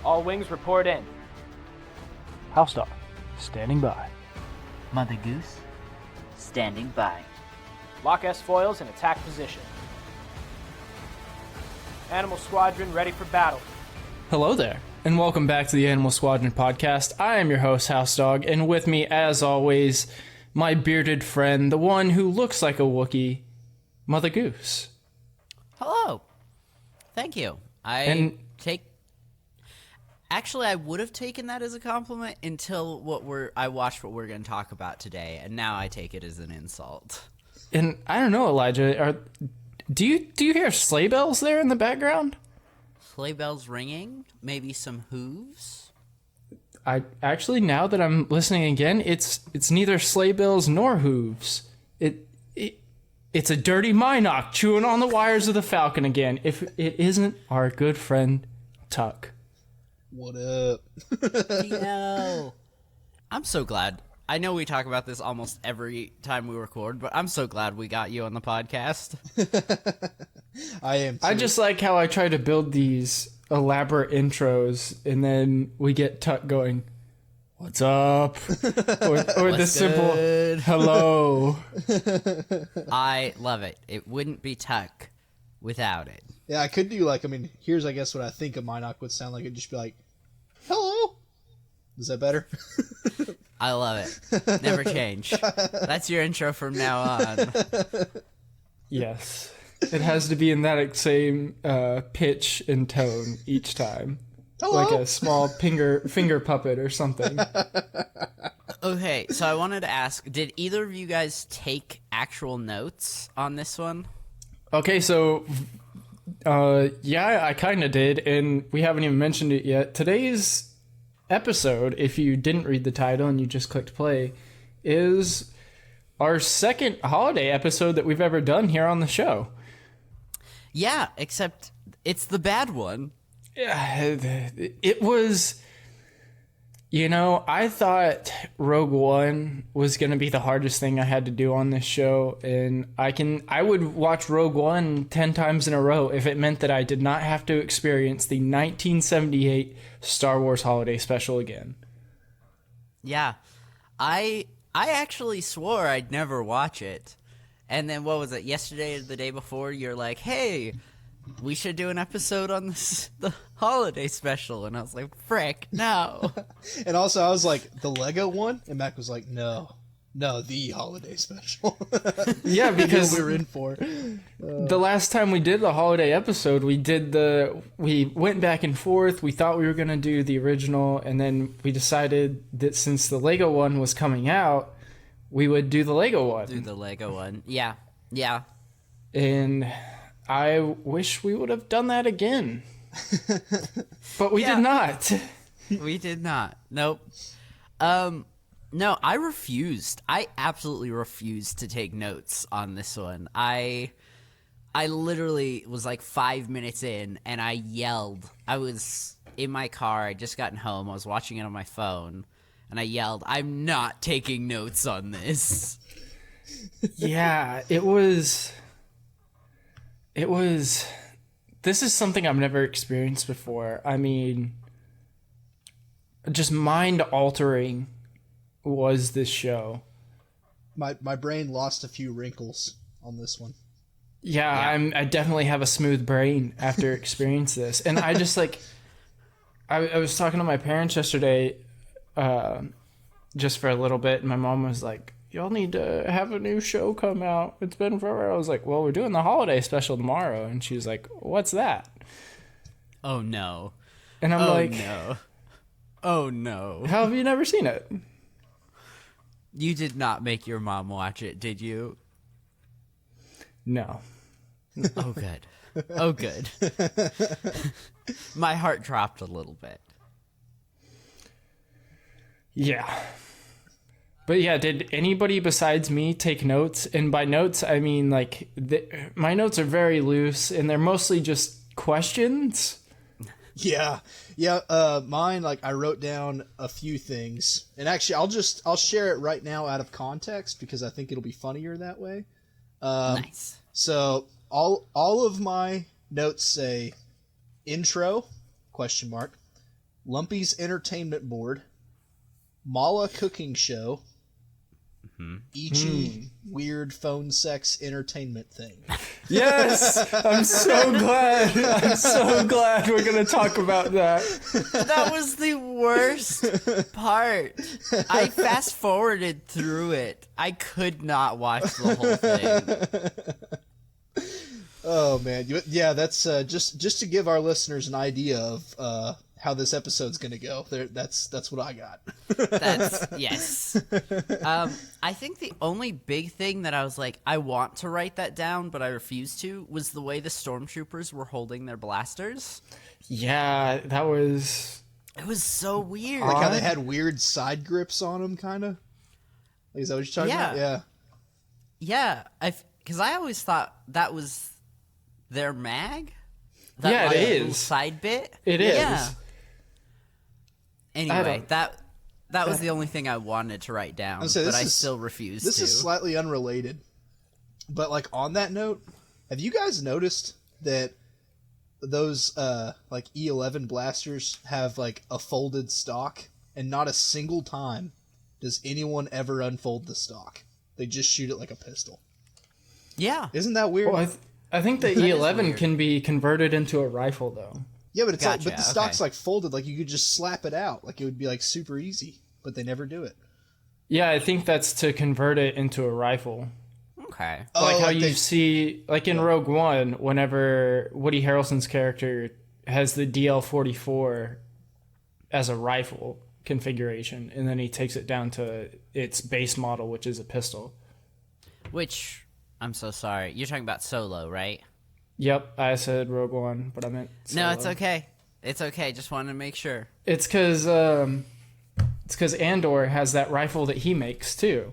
All wings report in. HouseDog, standing by. Mother Goose, standing by. Lock S-foils in attack position. Animal Squadron ready for battle. Hello there, and welcome back to the Animal Squadron podcast. I am your host, HouseDog, and with me, as always, my bearded friend, the one who looks like a Wookiee, Mother Goose. Hello. Thank you. Actually, I would have taken that as a compliment until I watched what we're going to talk about today, and now I take it as an insult. And I don't know, Elijah, do you hear sleigh bells there in the background? Sleigh bells ringing? Maybe some hooves? I actually, now that I'm listening again, it's neither sleigh bells nor hooves. It's a dirty Minoc chewing on the wires of the Falcon again. If it isn't our good friend Tuck. What up? Tino. I'm so glad. I know we talk about this almost every time we record, but I'm so glad we got you on the podcast. I am too. I just like how I try to build these elaborate intros, and then we get Tuck going, "What's up?" or the simple "Hello." I love it. It wouldn't be Tuck without it. Yeah, I could do here's I guess what I think a Minoc would sound like. It'd just be like, "Hello." Is that better? I love it. Never change. That's your intro from now on. Yes. It has to be in that same pitch and tone each time. Hello? Like a small finger puppet or something. Okay, so I wanted to ask, did either of you guys take actual notes on this one? Okay, so yeah, I kind of did, and we haven't even mentioned it yet. Today's episode, if you didn't read the title and you just clicked play, is our second holiday episode that we've ever done here on the show. Yeah, except it's the bad one. Yeah, it was... I thought Rogue One was going to be the hardest thing I had to do on this show, and I would watch Rogue One 10 times in a row if it meant that I did not have to experience the 1978 Star Wars Holiday Special again. Yeah. I actually swore I'd never watch it. And then, what was it, yesterday or the day before, you're like, hey, we should do an episode on the holiday special. And I was like, frick, no. And also I was like, the Lego one? And Mac was like, no, the holiday special. Yeah, because we were in for. The last time we did the holiday episode, we went back and forth. We thought we were going to do the original, and then we decided that since the Lego one was coming out, we would do the Lego one. Do the Lego one. Yeah. Yeah. And I wish we would have done that again. But we did not. We did not. Nope. No, I refused. I absolutely refused to take notes on this one. I literally was like 5 minutes in, and I yelled. I was in my car. I'd just gotten home. I was watching it on my phone, and I yelled, "I'm not taking notes on this." Yeah, it was... This is something I've never experienced before. I mean, just mind-altering was this show. My brain lost a few wrinkles on this one. Yeah. I definitely have a smooth brain after experiencing this. And I just I was talking to my parents yesterday just for a little bit, and my mom was like, y'all need to have a new show come out. It's been forever. I was like, well, we're doing the holiday special tomorrow. And she was like, what's that? Oh, no. And I'm like, no. Oh, no. How have you never seen it? You did not make your mom watch it, did you? No. Oh, good. Oh, good. My heart dropped a little bit. Yeah. But yeah, did anybody besides me take notes? And by notes, I mean, my notes are very loose, and they're mostly just questions. Yeah. Mine, I wrote down a few things, and actually, I'll share it right now out of context because I think it'll be funnier that way. Nice. So all of my notes say intro, ? Lumpy's Entertainment Board, Mala Cooking Show, Ichi Weird Phone Sex Entertainment Thing. Yes, I'm so glad. I'm so glad we're gonna talk about that. That was the worst part. I fast forwarded through it. I could not watch the whole thing. Oh man, yeah, that's just to give our listeners an idea of how this episode's gonna go. That's what I got. That's yes. I think the only big thing that I was like, I want to write that down, but I refuse to, was the way the stormtroopers were holding their blasters. Yeah, that was. It was so weird. Like how they had weird side grips on them, kind of. Like, is that what you're talking about? Yeah. Yeah, because I always thought that was their mag. Yeah, it little is. side bit. It is. Yeah. Anyway, that was the only thing I wanted to write down, but I still refused to. This is slightly unrelated, but like on that note, have you guys noticed that those like E11 blasters have like a folded stock, and not a single time does anyone ever unfold the stock? They just shoot it like a pistol. Yeah. Isn't that weird? Well, I think the E11 can be converted into a rifle, though. Yeah, but it's Gotcha, but the stock's like folded, like you could just slap it out, like it would be like super easy, but they never do it. Yeah, I think that's to convert it into a rifle. Okay. Like how like you see, like in Rogue One, whenever Woody Harrelson's character has the DL-44 as a rifle configuration, and then he takes it down to its base model, which is a pistol. Which, I'm so sorry. You're talking about Solo, right? Yep, I said Rogue One, but I meant Solo. No, it's okay. It's okay. Just wanted to make sure. It's because Andor has that rifle that he makes too.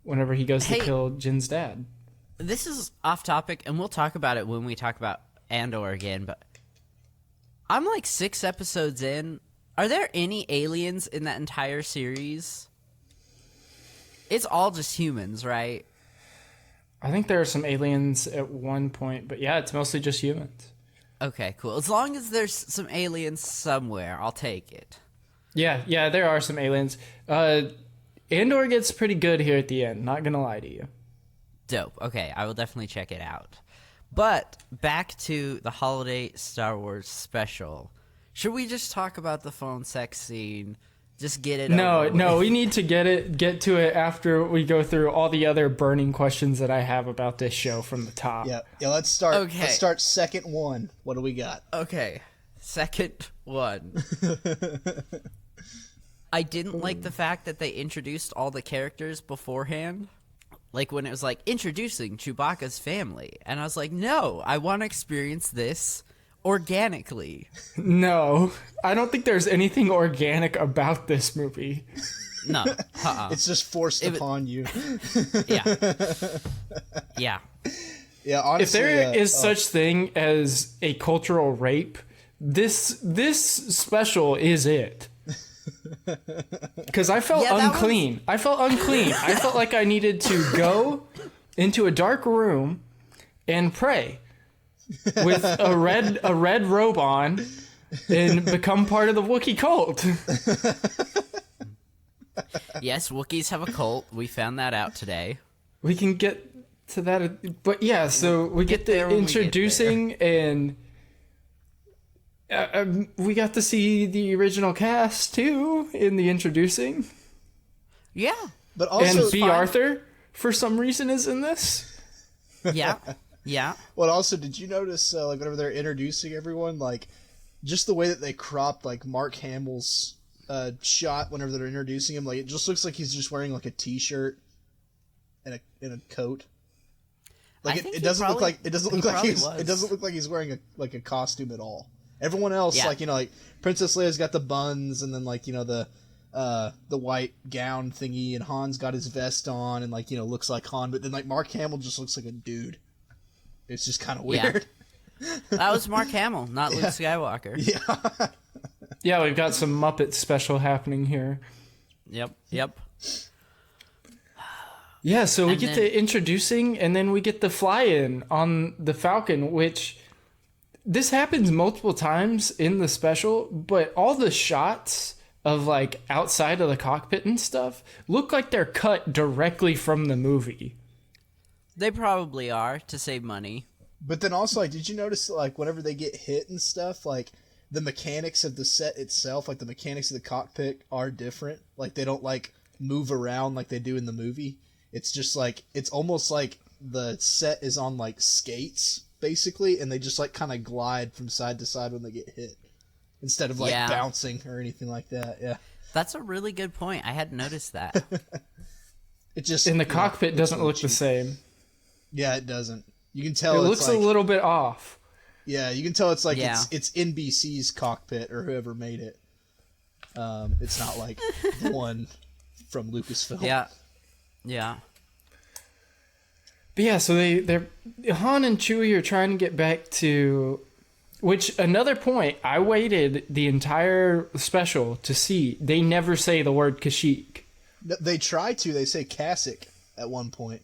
Whenever he goes to kill Jin's dad. This is off topic, and we'll talk about it when we talk about Andor again. But I'm like 6 episodes in. Are there any aliens in that entire series? It's all just humans, right? I think there are some aliens at one point, but yeah, it's mostly just humans. Okay, cool. As long as there's some aliens somewhere, I'll take it. Yeah, there are some aliens. Andor gets pretty good here at the end, not gonna lie to you. Dope. Okay, I will definitely check it out. But back to the holiday Star Wars special. Should we just talk about the phone sex scene? Just get it over with? No, we need to get to it after we go through all the other burning questions that I have about this show from the top. Yeah. Let's start. Okay. Let's start second one. What do we got? Okay, second one. I didn't like the fact that they introduced all the characters beforehand. Like when it was like, introducing Chewbacca's family. And I was like, no, I want to experience this organically. No, I don't think there's anything organic about this movie. No. It's just forced upon you. Yeah. Yeah. Yeah, honestly. If there is such thing as a cultural rape, this special is it. Because I felt unclean. I felt unclean. I felt like I needed to go into a dark room and pray with a red robe on and become part of the Wookiee cult. Yes, Wookiees have a cult. We found that out today. We can get to that, but yeah. So we get the introducing and. We got to see the original cast too in the introducing. Yeah. But also, and B. Arthur, for some reason, is in this. Yeah. Yeah. Well, also, did you notice, like, whenever they're introducing everyone, like, just the way that they cropped, like, Mark Hamill's shot whenever they're introducing him, like, it just looks like he's just wearing, like, a t-shirt and a coat. Like, it doesn't look like he's wearing a costume at all. Everyone else, like, you know, like Princess Leia's got the buns, and then, like, you know, the white gown thingy, and Han's got his vest on, and, like, you know, looks like Han, but then, like, Mark Hamill just looks like a dude. It's just kind of weird. Yeah. That was Mark Hamill, not Luke Skywalker. Yeah. Yeah, we've got some Muppet special happening here. Yep. Yeah, so we get the introducing, and then we get the fly-in on the Falcon, which this happens multiple times in the special, but all the shots of like outside of the cockpit and stuff look like they're cut directly from the movie. They probably are to save money. But then also, like, did you notice, like, whenever they get hit and stuff, like, the mechanics of the set itself, like, the mechanics of the cockpit are different? Like, they don't, like, move around like they do in the movie. It's just, like, it's almost like the set is on, like, skates, basically, and they just, like, kind of glide from side to side when they get hit. Instead of, like, bouncing or anything like that, yeah. That's a really good point. I hadn't noticed that. It just... And the cockpit doesn't look the same. Yeah, it doesn't. You can tell it looks like, a little bit off. Yeah, you can tell it's like it's NBC's cockpit or whoever made it. It's not like the one from Lucasfilm. Yeah. But yeah, so they're Han and Chewie are trying to get back to, which another point, I waited the entire special to see. They never say the word Kashyyyk. They try to. They say Kashyyyk at one point.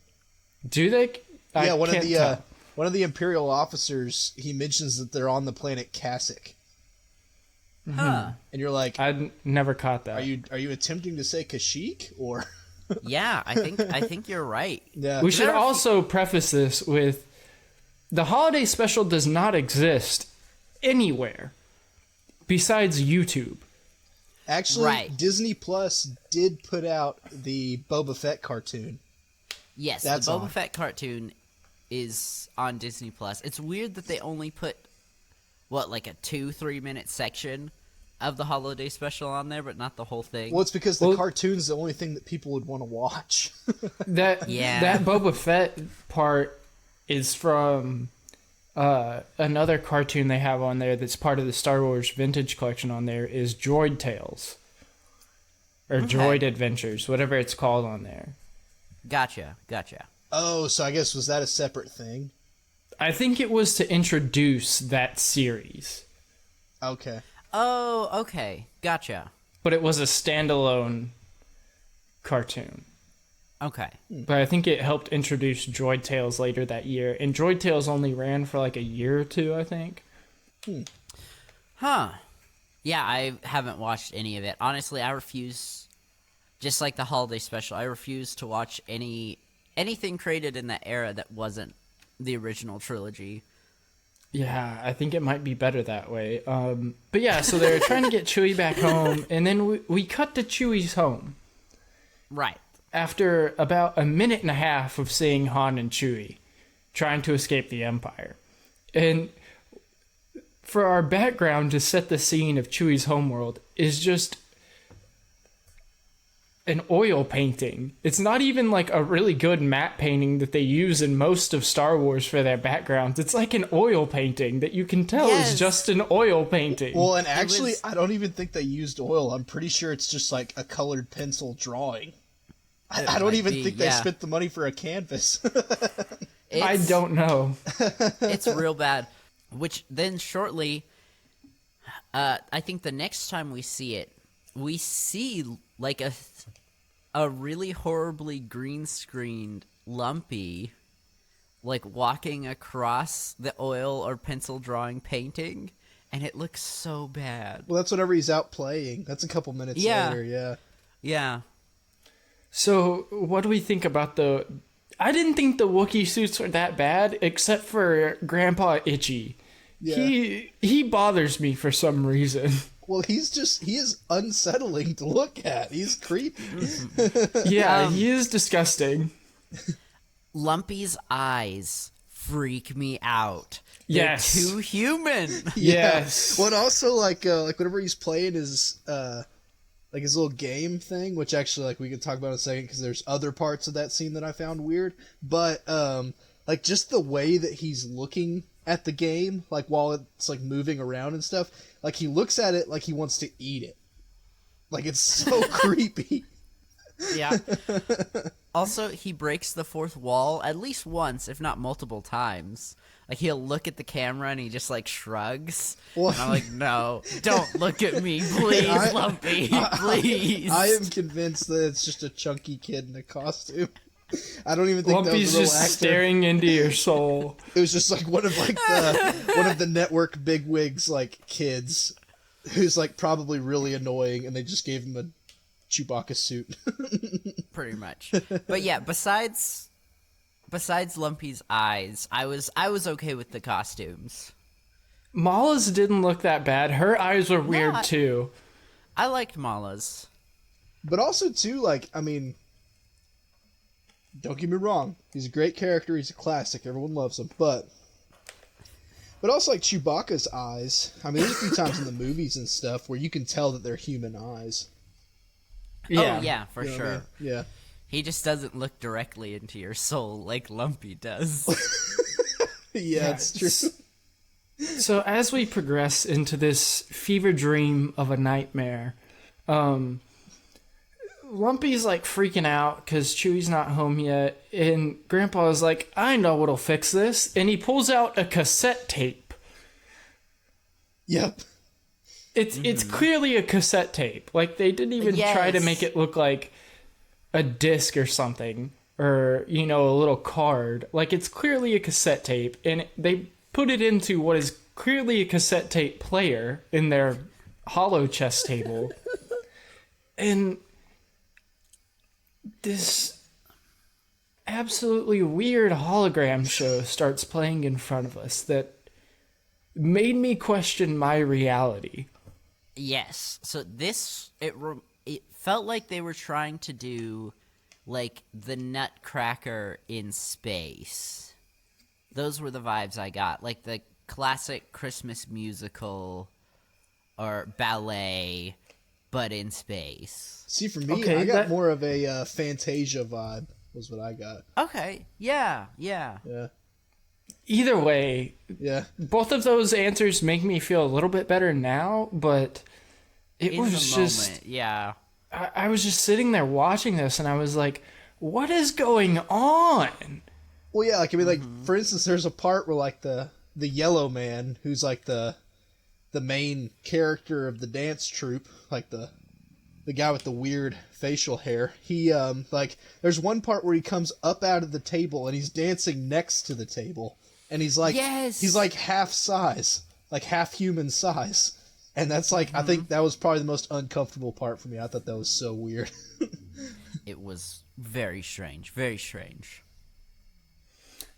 Do they? Yeah, one of the Imperial officers, he mentions that they're on the planet Kashyyyk. Huh. And you're like, I never caught that. Are you attempting to say Kashyyyk or? Yeah, I think you're right. Yeah. We should also preface this with the holiday special does not exist anywhere besides YouTube. Actually, Disney Plus did put out the Boba Fett cartoon. Yes, That's the Boba on. Fett cartoon is on Disney Plus. It's weird that they only put like a 2-3 minute section of the holiday special on there, but not the whole thing. Well, it's because the cartoon's the only thing that people would want to watch. That Boba Fett part is from another cartoon they have on there that's part of the Star Wars Vintage Collection on there is Droid Tales. Or Droid Adventures, whatever it's called on there. Gotcha. Oh, so I guess was that a separate thing? I think it was to introduce that series. Okay. Oh, okay. Gotcha. But it was a standalone cartoon. Okay. But I think it helped introduce Droid Tales later that year. And Droid Tales only ran for like a year or two, I think. Huh. Yeah, I haven't watched any of it. Honestly, I refuse, just like the holiday special, I refuse to watch anything created in that era that wasn't the original trilogy. Yeah, I think it might be better that way. But yeah, so they're trying to get Chewie back home, and then we cut to Chewie's home. Right. After about a minute and a half of seeing Han and Chewie trying to escape the Empire. And for our background to set the scene of Chewie's homeworld is just an oil painting. It's not even like a really good matte painting that they use in most of Star Wars for their backgrounds. It's like an oil painting that you can tell is just an oil painting. Well, and actually, I don't even think they used oil. I'm pretty sure it's just like a colored pencil drawing. I don't even think they spent the money for a canvas. I don't know. It's real bad. Which then shortly, I think the next time we see it, we see like a really horribly green screened Lumpy like walking across the oil or pencil drawing painting, and it looks so bad. Well, that's whenever he's out playing. That's a couple minutes later, Yeah. So, what do we think about I didn't think the Wookiee suits were that bad, except for Grandpa Itchy. Yeah. He bothers me for some reason. Well, he is unsettling to look at. He's creepy. Yeah, he is disgusting. Lumpy's eyes freak me out. Yes. They're too human. Yes. Well, and also like whenever he's playing his his little game thing, which actually like we can talk about in a second because there's other parts of that scene that I found weird, but like just the way that he's looking at the game, like while it's like moving around and stuff, like he looks at it like he wants to eat it. Like it's so creepy. Yeah. Also, he breaks the fourth wall at least once, if not multiple times. Like, he'll look at the camera and he just, like, shrugs. And I'm like, no, don't look at me, please, Lumpy, please. I am convinced that it's just a chunky kid in a costume. I don't even think that Lumpy's was a real just actor. staring into your soul. It was just like one of the network bigwigs like kids who's like probably really annoying, and they just gave him a Chewbacca suit. Pretty much. But yeah, besides Lumpy's eyes, I was okay with the costumes. Mala's didn't look that bad. Her eyes were weird too. I liked Mala's. But also too, like, I mean, don't get me wrong, he's a great character, he's a classic, everyone loves him, but also like Chewbacca's eyes. I mean, there's a few times in the movies and stuff where you can tell that they're human eyes. Yeah. Oh yeah, for You know sure. what I mean? Yeah. He just doesn't look directly into your soul like Lumpy does. Yeah, it's true. So as we progress into this fever dream of a nightmare, Lumpy's like freaking out because Chewie's not home yet, and Grandpa is like, I know what'll fix this, and he pulls out a cassette tape. Yep. It's clearly a cassette tape. Like, they didn't even try to Yes. make it look like a disc or something, or, you know, a little card. Like, it's clearly a cassette tape, and they put it into what is clearly a cassette tape player in their hollow chess table. And this absolutely weird hologram show starts playing in front of us that made me question my reality. Yes. So it felt like they were trying to do like the Nutcracker in space. Those were the vibes I got, like the classic Christmas musical or ballet, but in space. See, for me, Okay, I got that- more of a Fantasia vibe, was what I got. Okay. Yeah. Yeah. Either way, Yeah. both of those answers make me feel a little bit better now, but it In was the just... moment, yeah. I was just sitting there watching this, and I was like, what is going on? Well, yeah, like, I mean, like, for instance, there's a part where, like, the yellow man, who's, like, the main character of the dance troupe, like, the guy with the weird facial hair, he, like, there's one part where he comes up out of the table, and he's dancing next to the table, and he's, like, Yes! he's, like, half size, like, half human size, and that's, like, I think that was probably the most uncomfortable part for me. I thought that was so weird. It was very strange. Very strange.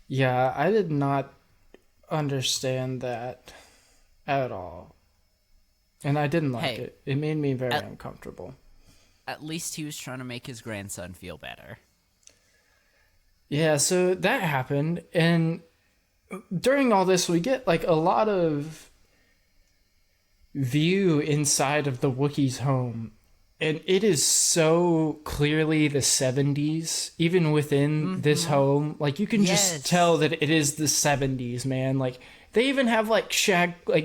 Yeah, I did not understand that at all. And I didn't like Hey, it. It made me very uncomfortable. At least he was trying to make his grandson feel better. Yeah, so that happened, and during all this, we get, like, a lot of view inside of the Wookiee's home, and it is so clearly the 70s, even within this home. Like, you can Yes. just tell that it is the 70s, man. Like, they even have, like,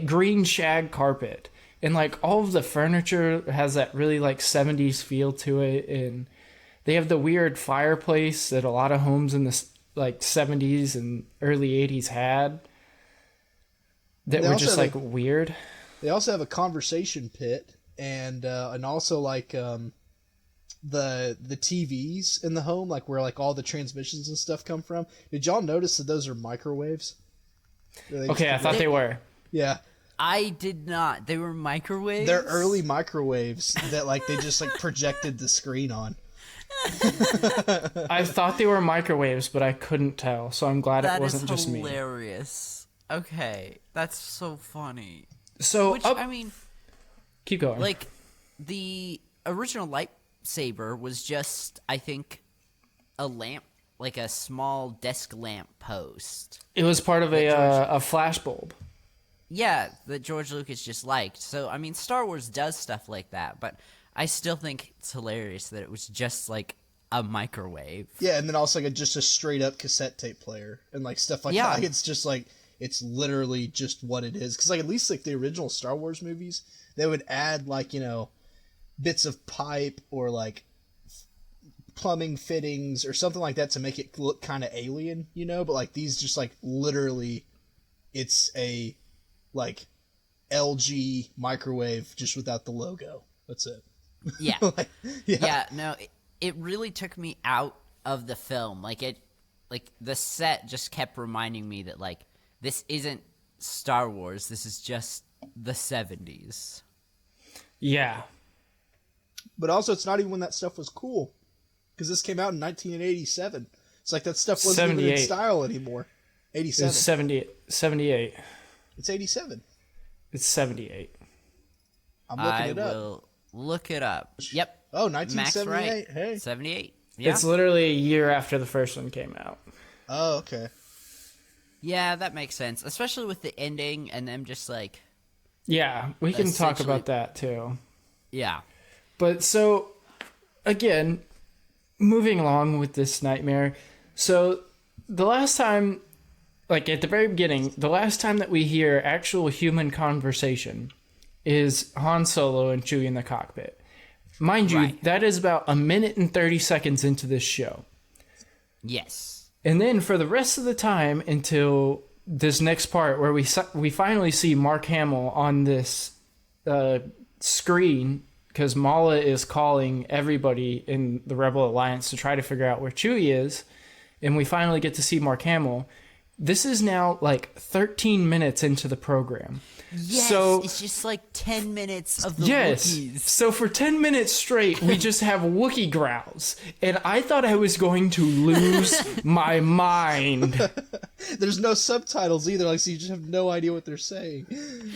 green shag carpet, and, like, all of the furniture has that really, like, 70s feel to it, and they have the weird fireplace that a lot of homes in the, like, 70s and early 80s had that They were also just, have, like, weird. They also have a conversation pit, and also like the TVs in the home, like where like all the transmissions and stuff come from. Did y'all notice that those are microwaves? Okay, I thought they were. Yeah, I did not. They were microwaves? they're early microwaves that like they just like projected the screen on. I thought they were microwaves, but I couldn't tell, so I'm glad That it wasn't is just me. hilarious. Okay, that's so funny. So, Which, I mean, keep going. like, the original lightsaber was just, I think, a lamp, like a small desk lamp post. It was part of a flashbulb. Yeah, that George Lucas just liked. So, I mean, Star Wars does stuff like that, but I still think it's hilarious that it was just, like, a microwave. Yeah, and then also like just a straight up cassette tape player and like stuff like that. Like, it's just like it's literally just what it is. Because like at least like the original Star Wars movies, they would add like, you know, bits of pipe or like plumbing fittings or something like that to make it look kind of alien, you know. But like these just like literally, it's a like LG microwave just without the logo. That's it. Yeah. Like, Yeah, no, it really took me out of the film. Like the set just kept reminding me that like this isn't Star Wars. This is just the 70s. Yeah. But also, it's not even when that stuff was cool, because this came out in 1987. It's like that stuff wasn't even in style anymore. 87. It's 78. It's 87. It's 78. I'm looking it up. I will look it up. Yep. Oh, Max 1978. right. Hey. 78. Yeah. It's literally a year after the first one came out. Oh, okay. Yeah, that makes sense, especially with the ending and them just like. Yeah, we can talk about that too. Yeah. But so, again, moving along with this nightmare. So, the last time, like at the very beginning, the last time that we hear actual human conversation is Han Solo and Chewie in the cockpit. Mind you, Right. that is about a minute and 30 seconds into this show. Yes. And then for the rest of the time until this next part where we finally see Mark Hamill on this screen, because Mala is calling everybody in the Rebel Alliance to try to figure out where Chewie is, and we finally get to see Mark Hamill. This is now like 13 minutes into the program. Yes, So, it's just like 10 minutes of the yes. Wookiees. So for 10 minutes straight, we just have Wookiee growls. And I thought I was going to lose my mind. There's no subtitles either, like, so you just have no idea what they're saying.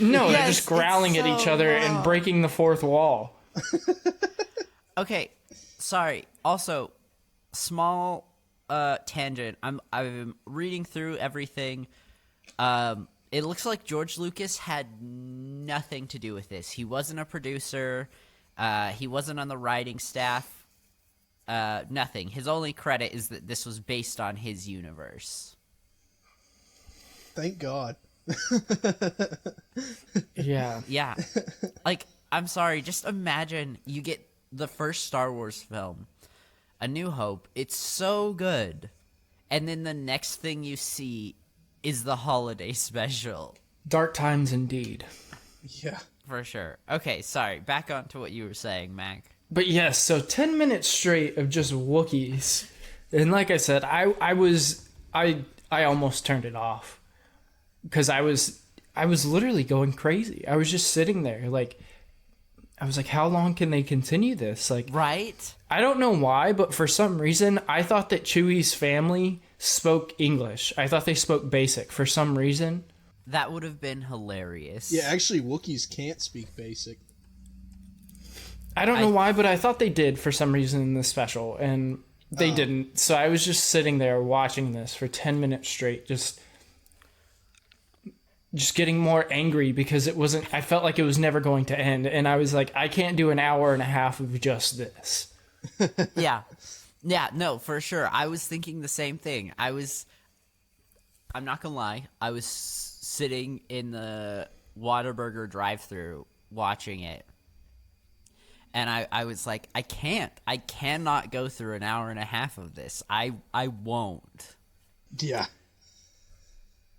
No, they're Yes, just growling at it's each so other and wrong. breaking the fourth wall. Okay, sorry. Also, small tangent. I'm reading through everything. It looks like George Lucas had nothing to do with this. He wasn't a producer. He wasn't on the writing staff. Nothing. His only credit is that this was based on his universe. Thank God. Yeah. Yeah. Like, I'm sorry, just imagine you get the first Star Wars film, A New Hope. It's so good. And then the next thing you see is the holiday special. Dark times indeed. Yeah. For sure. Okay, sorry. Back on to what you were saying, Mac. But yes, so 10 minutes straight of just Wookiees. And like I said, I almost turned it off. Because I was literally going crazy. I was just sitting there like, I was like, how long can they continue this? Like, Right? I don't know why, but for some reason, I thought that Chewie's family spoke English. I thought they spoke Basic for some reason. That would have been hilarious. Yeah, actually, Wookiees can't speak Basic. I don't know why, but I thought they did for some reason in the special, and they didn't. So I was just sitting there watching this for 10 minutes straight, just getting more angry because I felt like it was never going to end. And I was like, I can't do an hour and a half of just this. Yeah. Yeah, no, for sure. I was thinking the same thing. I'm not gonna lie, I was sitting in the Whataburger drive-thru watching it. And I was like, I cannot go through an hour and a half of this. I won't. Yeah.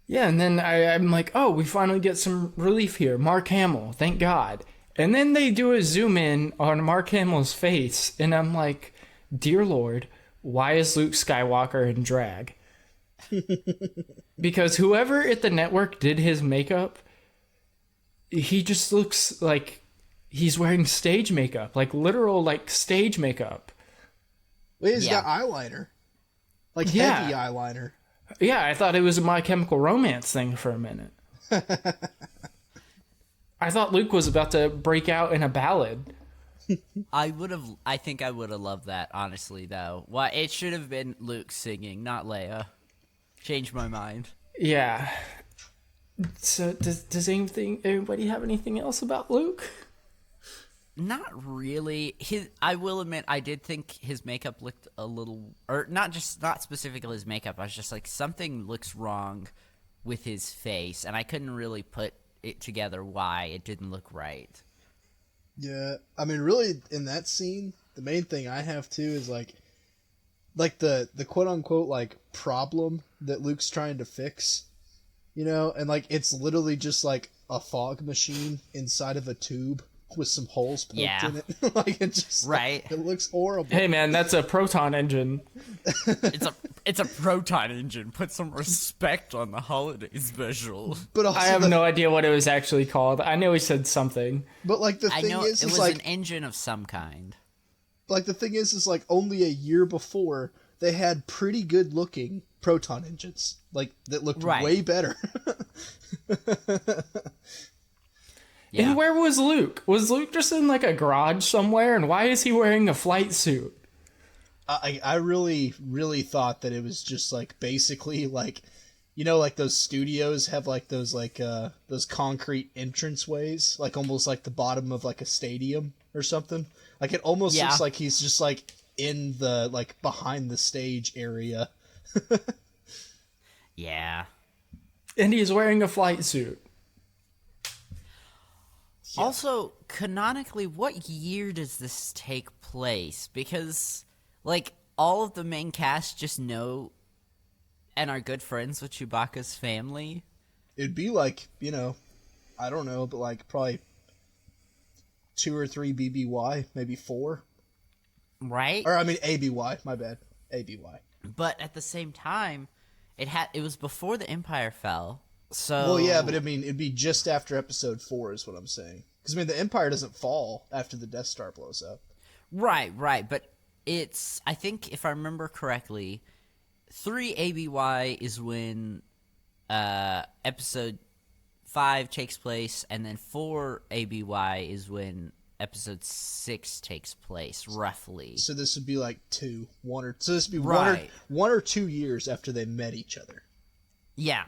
Yeah, and then I'm like, oh, we finally get some relief here. Mark Hamill, thank God. And then they do a zoom in on Mark Hamill's face, and I'm like, dear Lord, why is Luke Skywalker in drag? Because whoever at the network did his makeup, he just looks like he's wearing stage makeup, like literal like stage makeup. Wait, he's Yeah. got eyeliner. Like Yeah. heavy eyeliner. Yeah, I thought it was a My Chemical Romance thing for a minute. I thought Luke was about to break out in a ballad. I think I would have loved that, honestly, though. Why, it should have been Luke singing, not Leia. Changed my mind. Yeah. So does anybody have anything else about Luke? Not really. I will admit, I did think his makeup looked a little, or not specifically his makeup. I was just like, something looks wrong with his face, and I couldn't really put it together why it didn't look right. Yeah, I mean, really, in that scene, the main thing I have too is like the quote unquote like problem that Luke's trying to fix, you know, and like it's literally just like a fog machine inside of a tube. with some holes poked Yeah. in it. Like it just Right. it looks horrible. Hey man, that's a proton engine. It's a proton engine. Put some respect on the holiday special. But also I have no idea what it was actually called. I know he said something. But like the I thing know is it was like an engine of some kind. like the thing is like only a year before they had pretty good looking proton engines like that looked Right. way better. Yeah. And where was Luke? Was Luke just in like a garage somewhere? And why is he wearing a flight suit? I really thought that it was just like basically like like those studios have like those concrete entranceways, like almost like the bottom of like a stadium or something. Like it almost Yeah. looks like he's just like in the like behind the stage area. Yeah. And he's wearing a flight suit. Also, canonically, what year does this take place? Because, like, all of the main cast just know and are good friends with Chewbacca's family. It'd be like, I don't know, but like probably 2 or 3 BBY, maybe 4. Right? Or I mean ABY, my bad. ABY. But at the same time, it was before the Empire fell. So Well, yeah, but I mean, it'd be just after Episode 4 is what I'm saying. Because, I mean, the Empire doesn't fall after the Death Star blows up. Right, but it's, I think if I remember correctly, 3 ABY is when Episode 5 takes place, and then 4 ABY is when Episode 6 takes place, roughly. So this would be like 1 Right. or 2 years after they met each other. Yeah.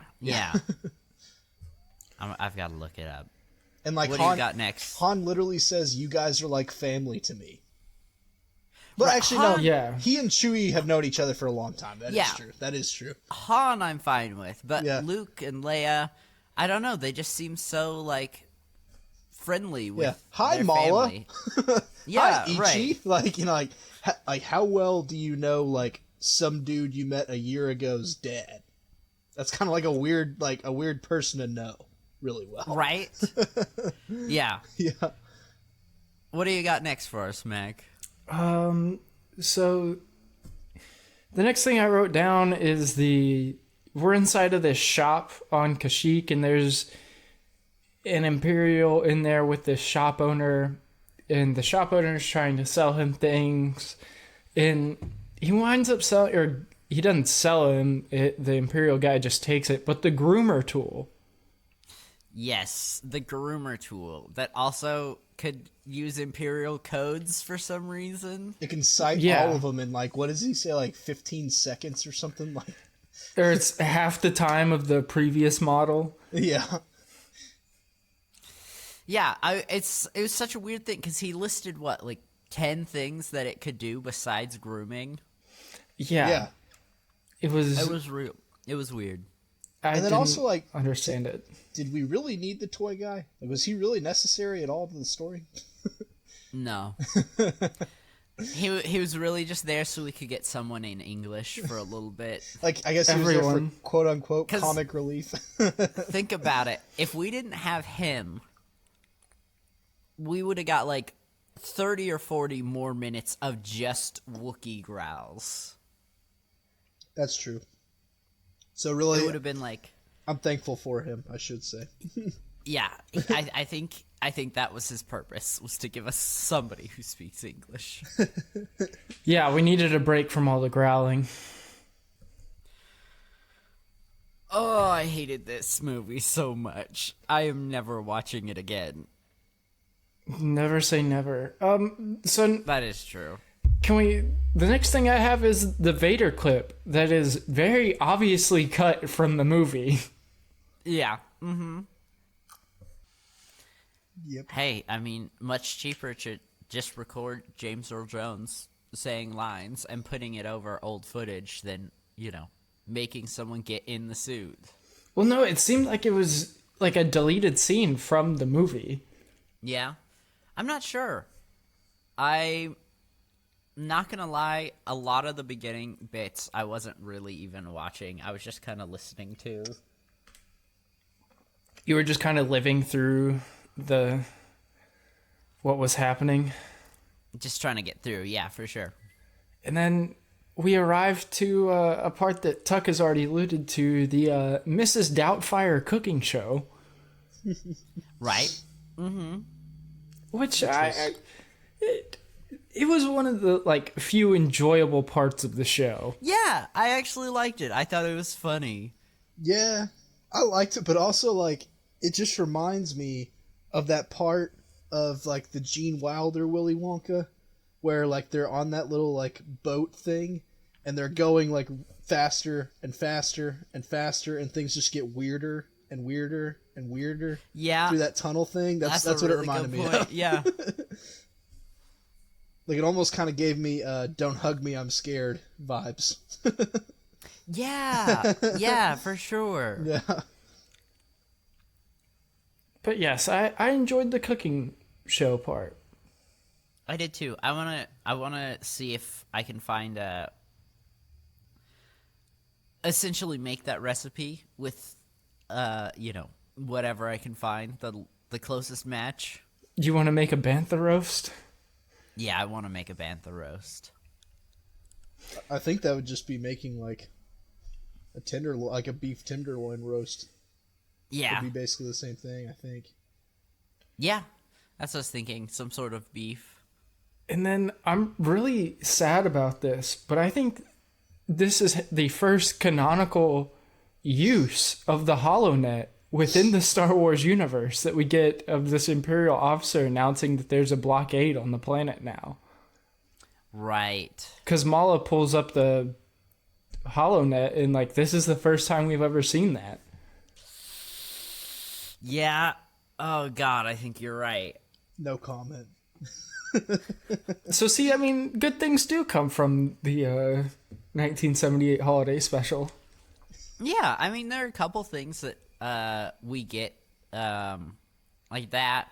I've got to look it up. And like What do you got next? Han literally says, "You guys are like family to me." But Right, actually, Han- no. Yeah. He and Chewie have known each other for a long time. That is Yeah. true. That is true. Han I'm fine with, but Yeah. Luke and Leia, I don't know, they just seem so, like, friendly with Yeah. Hi, their Mala. family. Yeah, Hi, Ichi. right. Like how well do you know like some dude you met a year ago's dad? That's kind of like a weird person to know really well. Right? Yeah. Yeah. What do you got next for us, Mac? So the next thing I wrote down is we're inside of this shop on Kashyyyk, and there's an Imperial in there with this shop owner, and the shop owner is trying to sell him things, and he winds up selling, or he doesn't sell him it, the Imperial guy just takes it, but the groomer tool. Yes, the groomer tool that also could use Imperial codes for some reason. It can cite Yeah. all of them in like, what does he say, like 15 seconds or something? Like, Or it's half the time of the previous model. yeah. Yeah, it was such a weird thing because he listed what, like 10 things that it could do besides grooming. Yeah. Yeah. It was. It was real. It was weird. I And then didn't also, like, understand it. did we really need the toy guy? Like, was he really necessary at all to the story? No. He was really just there so we could get someone in English for a little bit. Like, I guess he was there Everyone. for quote unquote 'Cause- comic relief. Think about it. If we didn't have him, we would have got like 30 or 40 more minutes of just Wookiee growls. That's true. So It really, would have been like, I'm thankful for him, I should say. yeah, I think that was his purpose, was to give us somebody who speaks English. Yeah, we needed a break from all the growling. Oh, I hated this movie so much. I am never watching it again. Never say never. So That is true. can we? The next thing I have is the Vader clip that is very obviously cut from the movie. Yeah. Mm-hmm. Yep. Hey, I mean, much cheaper to just record James Earl Jones saying lines and putting it over old footage than, making someone get in the suit. Well, no, it seemed like it was like a deleted scene from the movie. Yeah. I'm not sure. I'm not gonna lie, a lot of the beginning bits I wasn't really even watching. I was just kind of listening to. You were just kind of living through the what was happening. Just trying to get through. Yeah, for sure. And then we arrived to a part that Tuck has already alluded to, the Mrs. Doubtfire cooking show. Right? Which it was one of the few enjoyable parts of the show. Yeah, I actually liked it. I thought it was funny. Yeah, I liked it, but also it just reminds me of that part of the Gene Wilder Willy Wonka, where they're on that little boat thing, and they're going faster and faster and faster, and things just get weirder and weirder and weirder. Yeah, through that tunnel thing. That's a what really it reminded me point. of. Yeah. It almost kind of gave me "Don't hug me, I'm scared" vibes. Yeah, for sure. Yeah. But yes, I enjoyed the cooking show part. I did too. I wanna see if I can find essentially make that recipe with whatever I can find, the closest match. Do you want to make a bantha roast? Yeah, I want to make a bantha roast. I think that would just be making a beef tenderloin roast. Yeah. It'd be basically the same thing, I think. Yeah, that's what I was thinking. Some sort of beef. And then I'm really sad about this, but I think this is the first canonical use of the HoloNet within the Star Wars universe that we get of this Imperial officer announcing that there's a blockade on the planet now. Right. Because Mala pulls up the HoloNet and this is the first time we've ever seen that. Yeah. Oh, God, I think you're right. No comment. So see, I mean, good things do come from the 1978 holiday special. Yeah, I mean, there are a couple things that we get like that.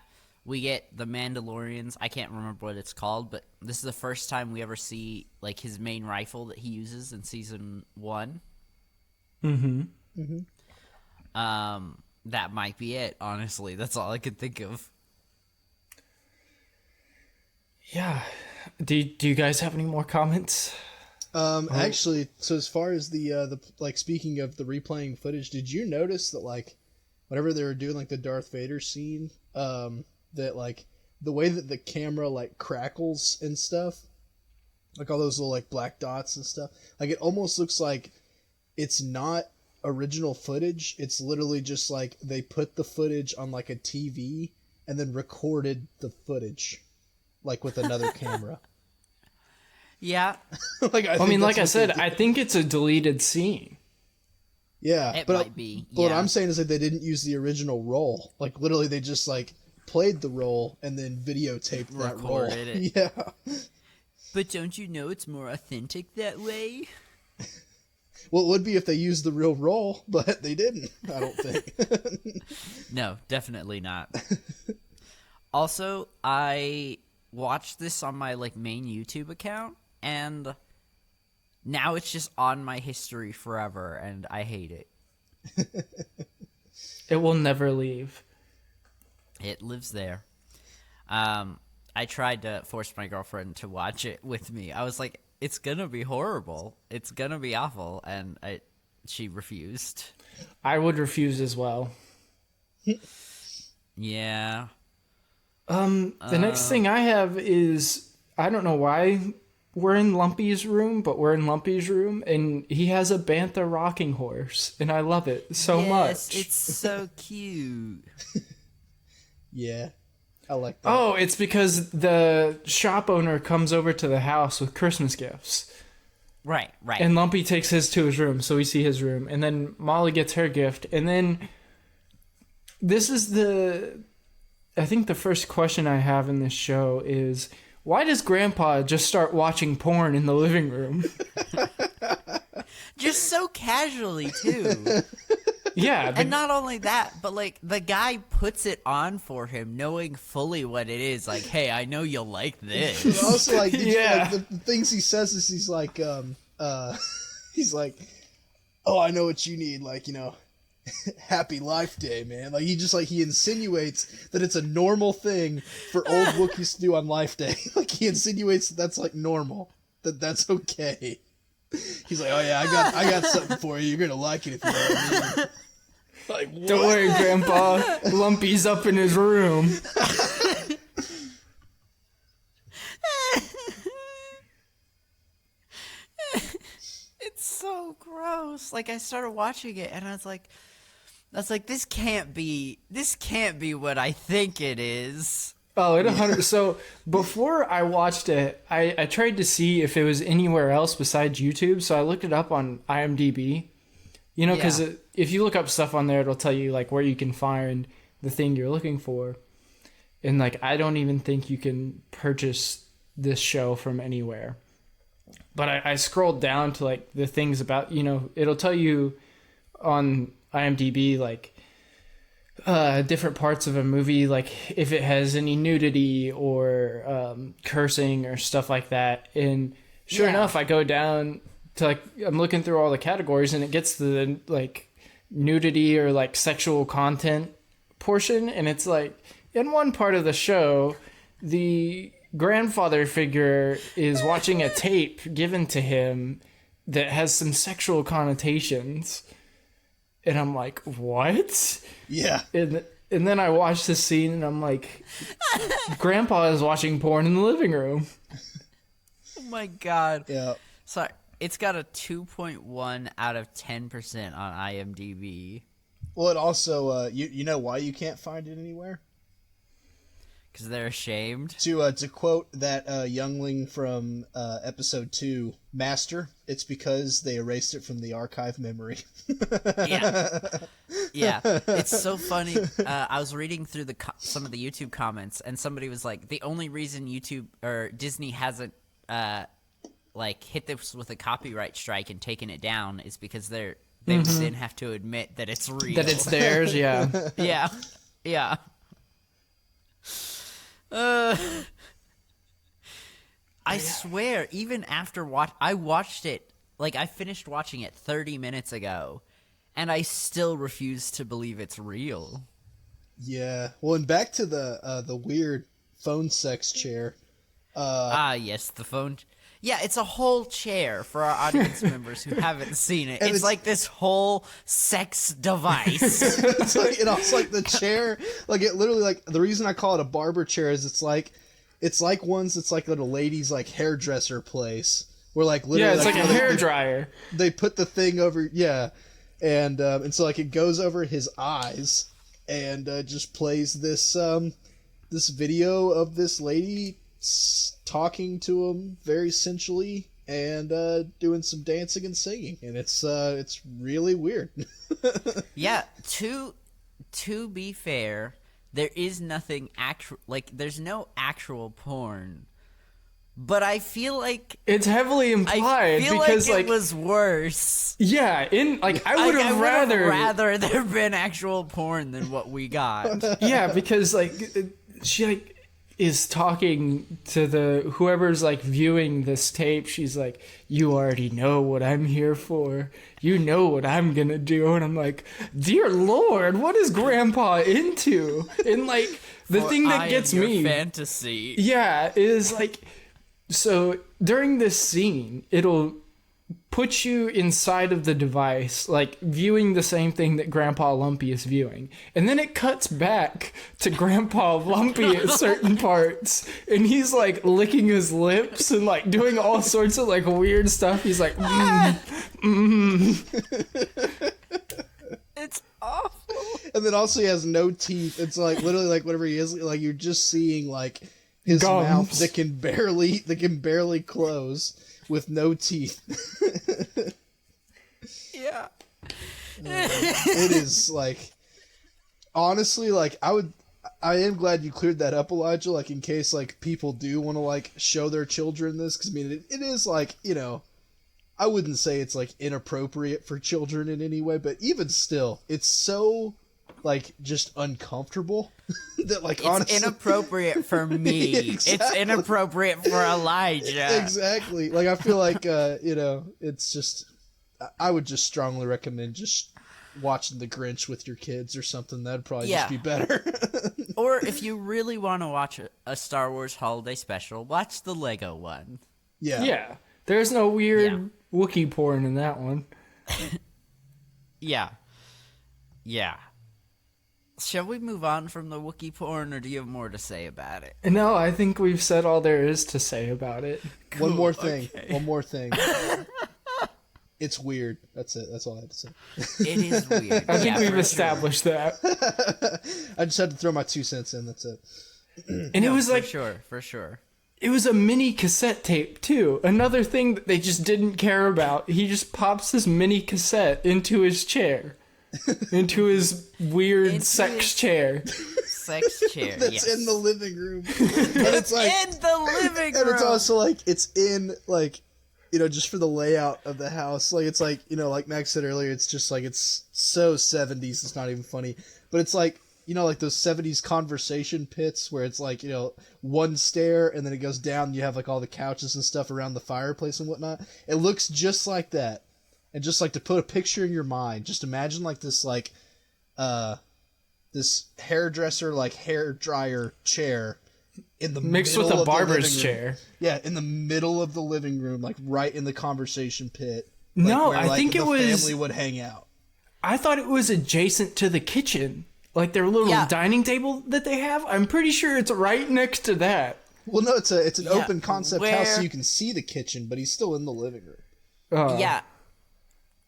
We get the Mandalorians. I can't remember what it's called, but this is the first time we ever see his main rifle that he uses in season 1. That might be it, honestly. That's all I could think of. Yeah. Do you guys have any more comments? Actually, so as far as the speaking of the replaying footage, did you notice that whenever they were doing the Darth Vader scene, that the way that the camera crackles and stuff, all those little black dots and stuff, it almost looks like it's not original footage. It's literally just they put the footage on a TV and then recorded the footage with another camera. Yeah. I mean, like I said, I think it's a deleted scene. Yeah, It but might be. But what Yeah. I'm saying is they didn't use the original roll. Literally, they just played the roll and then videotaped that roll. Recorded it. Yeah. But don't you know it's more authentic that way? Well, it would be if they used the real roll, but they didn't. I don't think. No, definitely not. Also, I watched this on my main YouTube account, and now it's just on my history forever, and I hate it. It will never leave. It lives there. I tried to force my girlfriend to watch it with me. I was like, it's gonna be horrible. It's gonna be awful, and she refused. I would refuse as well. Yeah. The next thing I have is, I don't know why we're in Lumpy's room, but we're in Lumpy's room, and he has a Bantha rocking horse, and I love it so Yes, much. it's so cute. Yeah, I like that. Oh, it's because the shop owner comes over to the house with Christmas gifts. Right. And Lumpy takes his to his room, so we see his room. And then Molly gets her gift. And then this is I think the first question I have in this show is, why does Grandpa just start watching porn in the living room? Just so casually, too. Yeah. And not only that, but the guy puts it on for him, knowing fully what it is. Hey, I know you'll like this. But also, Yeah. the things he says is he's like, oh, I know what you need. Happy Life Day, man. Like, he insinuates that it's a normal thing for old Wookiees to do on Life Day. Like, he insinuates that that's, like, normal. That's okay. He's like, oh yeah, I got something for you. You're gonna like it if you know what I mean. Like, what? Don't worry, Grandpa. Lumpy's up in his room. It's so gross. Like, I started watching it and I was like, this can't be what I think it is. Oh, it 100. So before I watched it, I tried to see if it was anywhere else besides YouTube. So I looked it up on IMDb. You know, because if you look up stuff on there, it'll tell you like where you can find the thing you're looking for. And like, I don't even think you can purchase this show from anywhere. But I scrolled down to like the things about, you know, it'll tell you on IMDb like different parts of a movie, like if it has any nudity or cursing or stuff like that. And sure enough, I go down to like, I'm looking through all the categories and it gets to the like nudity or like sexual content portion. And it's like in one part of the show, the grandfather figure is watching a tape given to him that has some sexual connotations. And I'm like, what? Yeah. And then I watch this scene and I'm like, Grandpa is watching porn in the living room. Oh my God. Yeah. Sorry. It's got a 2.1 out of 10% on IMDb. Well, it also, you know why you can't find it anywhere? Because they're ashamed. To quote that youngling from episode 2, Master, it's because they erased it from the archive memory. Yeah. It's so funny. I was reading through some of the YouTube comments, and somebody was like, the only reason YouTube or Disney hasn't like hit this with a copyright strike and taken it down is because they would then have to admit that it's real. That it's theirs, yeah. Yeah. Yeah. I swear, even after I watched it, like I finished watching it 30 minutes ago, and I still refuse to believe it's real. Yeah. Well, and back to the weird phone sex chair. Yes, the phone. Yeah, it's a whole chair for our audience members who haven't seen it. It's like this whole sex device. It's like, and also like the chair, like it literally, like the reason I call it a barber chair is it's like ones that's like at a lady's like hairdresser place where like literally it's like a hairdryer. They put the thing over, and so like it goes over his eyes and just plays this this video of this lady talking to him very sensually and doing some dancing and singing, and it's really weird. Yeah, to be fair, there is nothing actual, like there's no actual porn, but I feel like it's heavily implied. I feel because like it was worse. Yeah, I would have rather there been actual porn than what we got. Yeah, because like she like is talking to the whoever's like viewing this tape. She's like, you already know what I'm here for. You know what I'm gonna do. And I'm like, dear Lord, what is Grandpa into? And like the thing that gets me fantasy. Yeah, is like, so during this scene, it'll put you inside of the device, like viewing the same thing that Grandpa Lumpy is viewing. And then it cuts back to Grandpa Lumpy at certain parts. And he's like licking his lips and like doing all sorts of like weird stuff. He's like, It's awful. And then also he has no teeth. It's like literally like whatever he is, like you're just seeing like his gums. mouth that can barely close with no teeth. Yeah. It is like, honestly, like I am glad you cleared that up, Elijah, like in case like people do want to like show their children this, because I mean it is like, you know, I wouldn't say it's like inappropriate for children in any way, but even still, it's so like just uncomfortable that like It's honestly inappropriate for me. Exactly. It's inappropriate for Elijah. Exactly. Like I feel like you know, it's just, I would just strongly recommend just watching The Grinch with your kids or something. That'd probably Yeah. just be better. Or if you really want to watch a Star Wars holiday special, watch the Lego one. Yeah. Yeah. There's no weird Wookiee porn in that one. Yeah. Yeah. Shall we move on from the Wookiee porn, or do you have more to say about it? No, I think we've said all there is to say about it. One more thing. One more thing. It's weird. That's it. That's all I have to say. It is weird. I think Yeah, we've for established that. I just had to throw my 2 cents in. That's it. And it was like, For sure. it was a mini cassette tape, too. Another thing that they just didn't care about. He just pops this mini cassette into his chair. Into his weird Into sex his- chair. Sex chair, That's yes. in the living room. And it's like, In the living room! and it's also like, it's in, like, you know, just for the layout of the house. Like, it's like, you know, like Max said earlier, it's just like, it's so 70s, it's not even funny. But it's like, you know, like those 70s conversation pits where it's like, you know, one stair and then it goes down and you have like all the couches and stuff around the fireplace and whatnot. It looks just like that. And just like to put a picture in your mind, just imagine like this, like, this hairdresser, like hair dryer chair in the Mixed middle with a of the living barber's room. chair. Yeah, in the middle of the living room, like right in the conversation pit. No, where, I like, think the it was- family would hang out. I thought it was adjacent to the kitchen. Like their little Yeah. dining table that they have. I'm pretty sure it's right next to that. Well, no, it's an open concept house, so where- you can see the kitchen, but he's still in the living room. Yeah.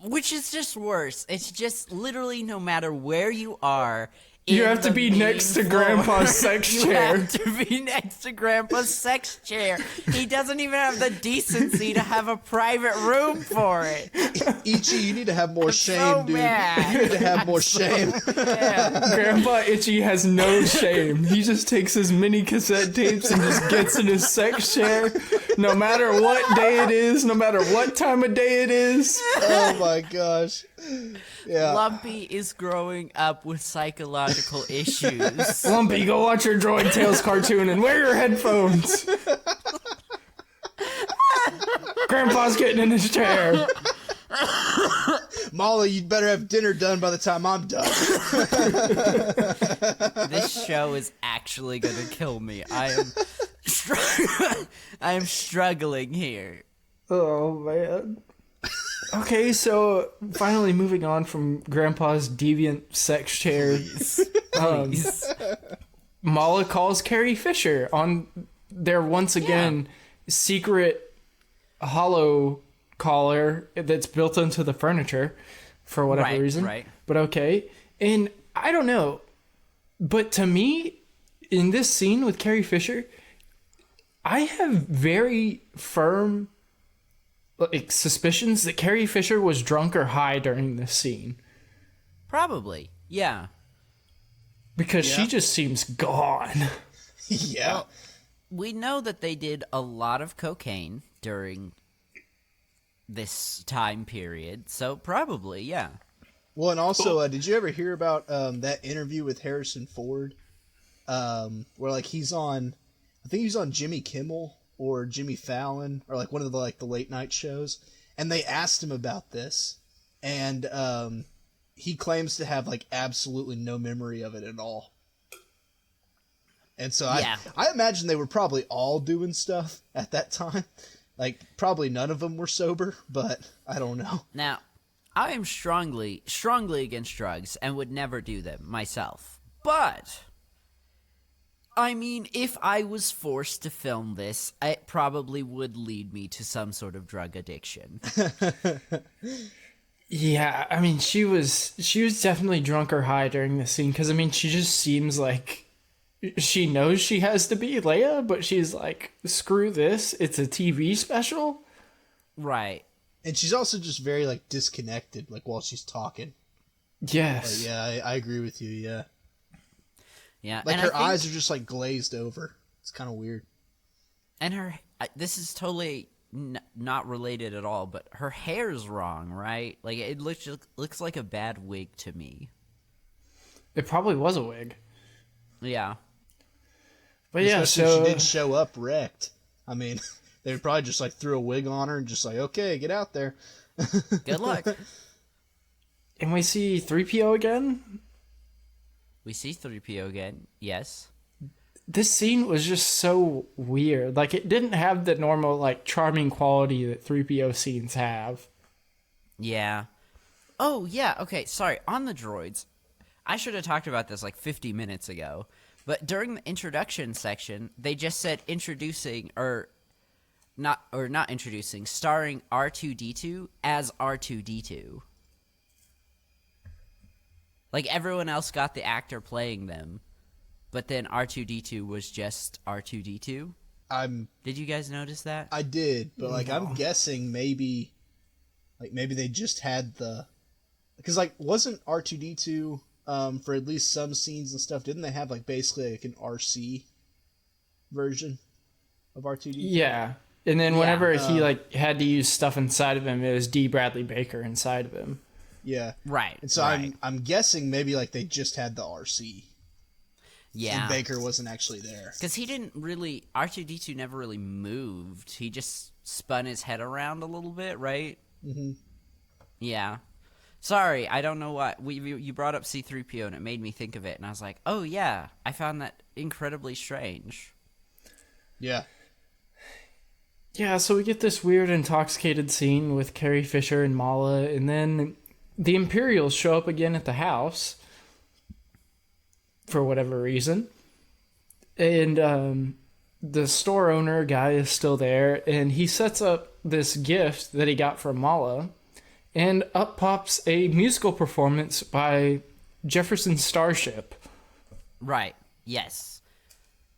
Which is just worse. It's just literally no matter where you are. You in have to the be main next to floor, Grandpa's sex you chair. have to be next to Grandpa's sex chair. He doesn't even have the decency to have a private room for it. Ichi, you need to have more shame, so dude. mad. You need to have more shame. Grandpa Itchy has no shame. He just takes his mini cassette tapes and just gets in his sex chair. No matter what day it is, no matter what time of day it is. Oh my gosh. Yeah. Lumpy is growing up with psychological issues. Lumpy, go watch your Droid Tales cartoon and wear your headphones. Grandpa's getting in his chair. Molly, you'd better have dinner done by the time I'm done. This show is actually gonna kill me. I am struggling here. Oh, man. Okay, so finally moving on from Grandpa's deviant sex chair. Mala calls Carrie Fisher on their once again secret hollow collar that's built into the furniture for whatever reason. Right. But okay. And I don't know. But to me, in this scene with Carrie Fisher, I have very firm suspicions that Carrie Fisher was drunk or high during this scene. Probably. Yeah. Because she just seems gone. Yeah. We know that they did a lot of cocaine during this time period, so probably, yeah. Well, and also, did you ever hear about that interview with Harrison Ford? Where like he's on, I think he's on Jimmy Kimmel or Jimmy Fallon or like one of the late night shows, and they asked him about this, and he claims to have like absolutely no memory of it at all. And so I imagine they were probably all doing stuff at that time. Like probably none of them were sober, but I don't know. Now, I am strongly against drugs and would never do them myself. But, I mean, if I was forced to film this, it probably would lead me to some sort of drug addiction. Yeah, I mean, she was definitely drunk or high during this scene, because, I mean, she just seems like she knows she has to be Leia, but she's like, screw this, it's a TV special? Right. And she's also just very like disconnected, like while she's talking. Yes. Yeah, I agree with you. Yeah, Yeah. like and her I think- eyes are just like glazed over. It's kind of weird. And this is totally not related at all, but her hair's wrong, right? Like, it looks like a bad wig to me. It probably was a wig. Yeah. But yeah, Especially so if she did show up wrecked. I mean, they would probably just like threw a wig on her and just like, okay, get out there. Good luck. And we see 3PO again. We see 3PO again. Yes. This scene was just so weird. Like, it didn't have the normal, like, charming quality that 3PO scenes have. Yeah. Oh, yeah. Okay, sorry. On the droids, I should have talked about this like 50 minutes ago. But during the introduction section, they just said introducing, not introducing, starring R2-D2 as R2-D2. Like, everyone else got the actor playing them, but then R2-D2 was just R2-D2. Did you guys notice that? I did, but like I'm guessing maybe they just had because like wasn't R2-D2 for at least some scenes and stuff, didn't they have like basically like an RC version of R2-D2? Yeah. And then whenever he like had to use stuff inside of him, it was D. Bradley Baker inside of him. Yeah. Right. And so right. I'm guessing maybe like they just had the RC. Yeah. And Baker wasn't actually there. Because he didn't really, R2-D2 never really moved. He just spun his head around a little bit, right? Mm-hmm. Yeah. Sorry, I don't know why. You brought up C-3PO and it made me think of it. And I was like, oh yeah, I found that incredibly strange. Yeah. Yeah, so we get this weird intoxicated scene with Carrie Fisher and Mala, and then the Imperials show up again at the house for whatever reason. And the store owner guy is still there, and he sets up this gift that he got from Mala, and up pops a musical performance by Jefferson Starship. Right, yes.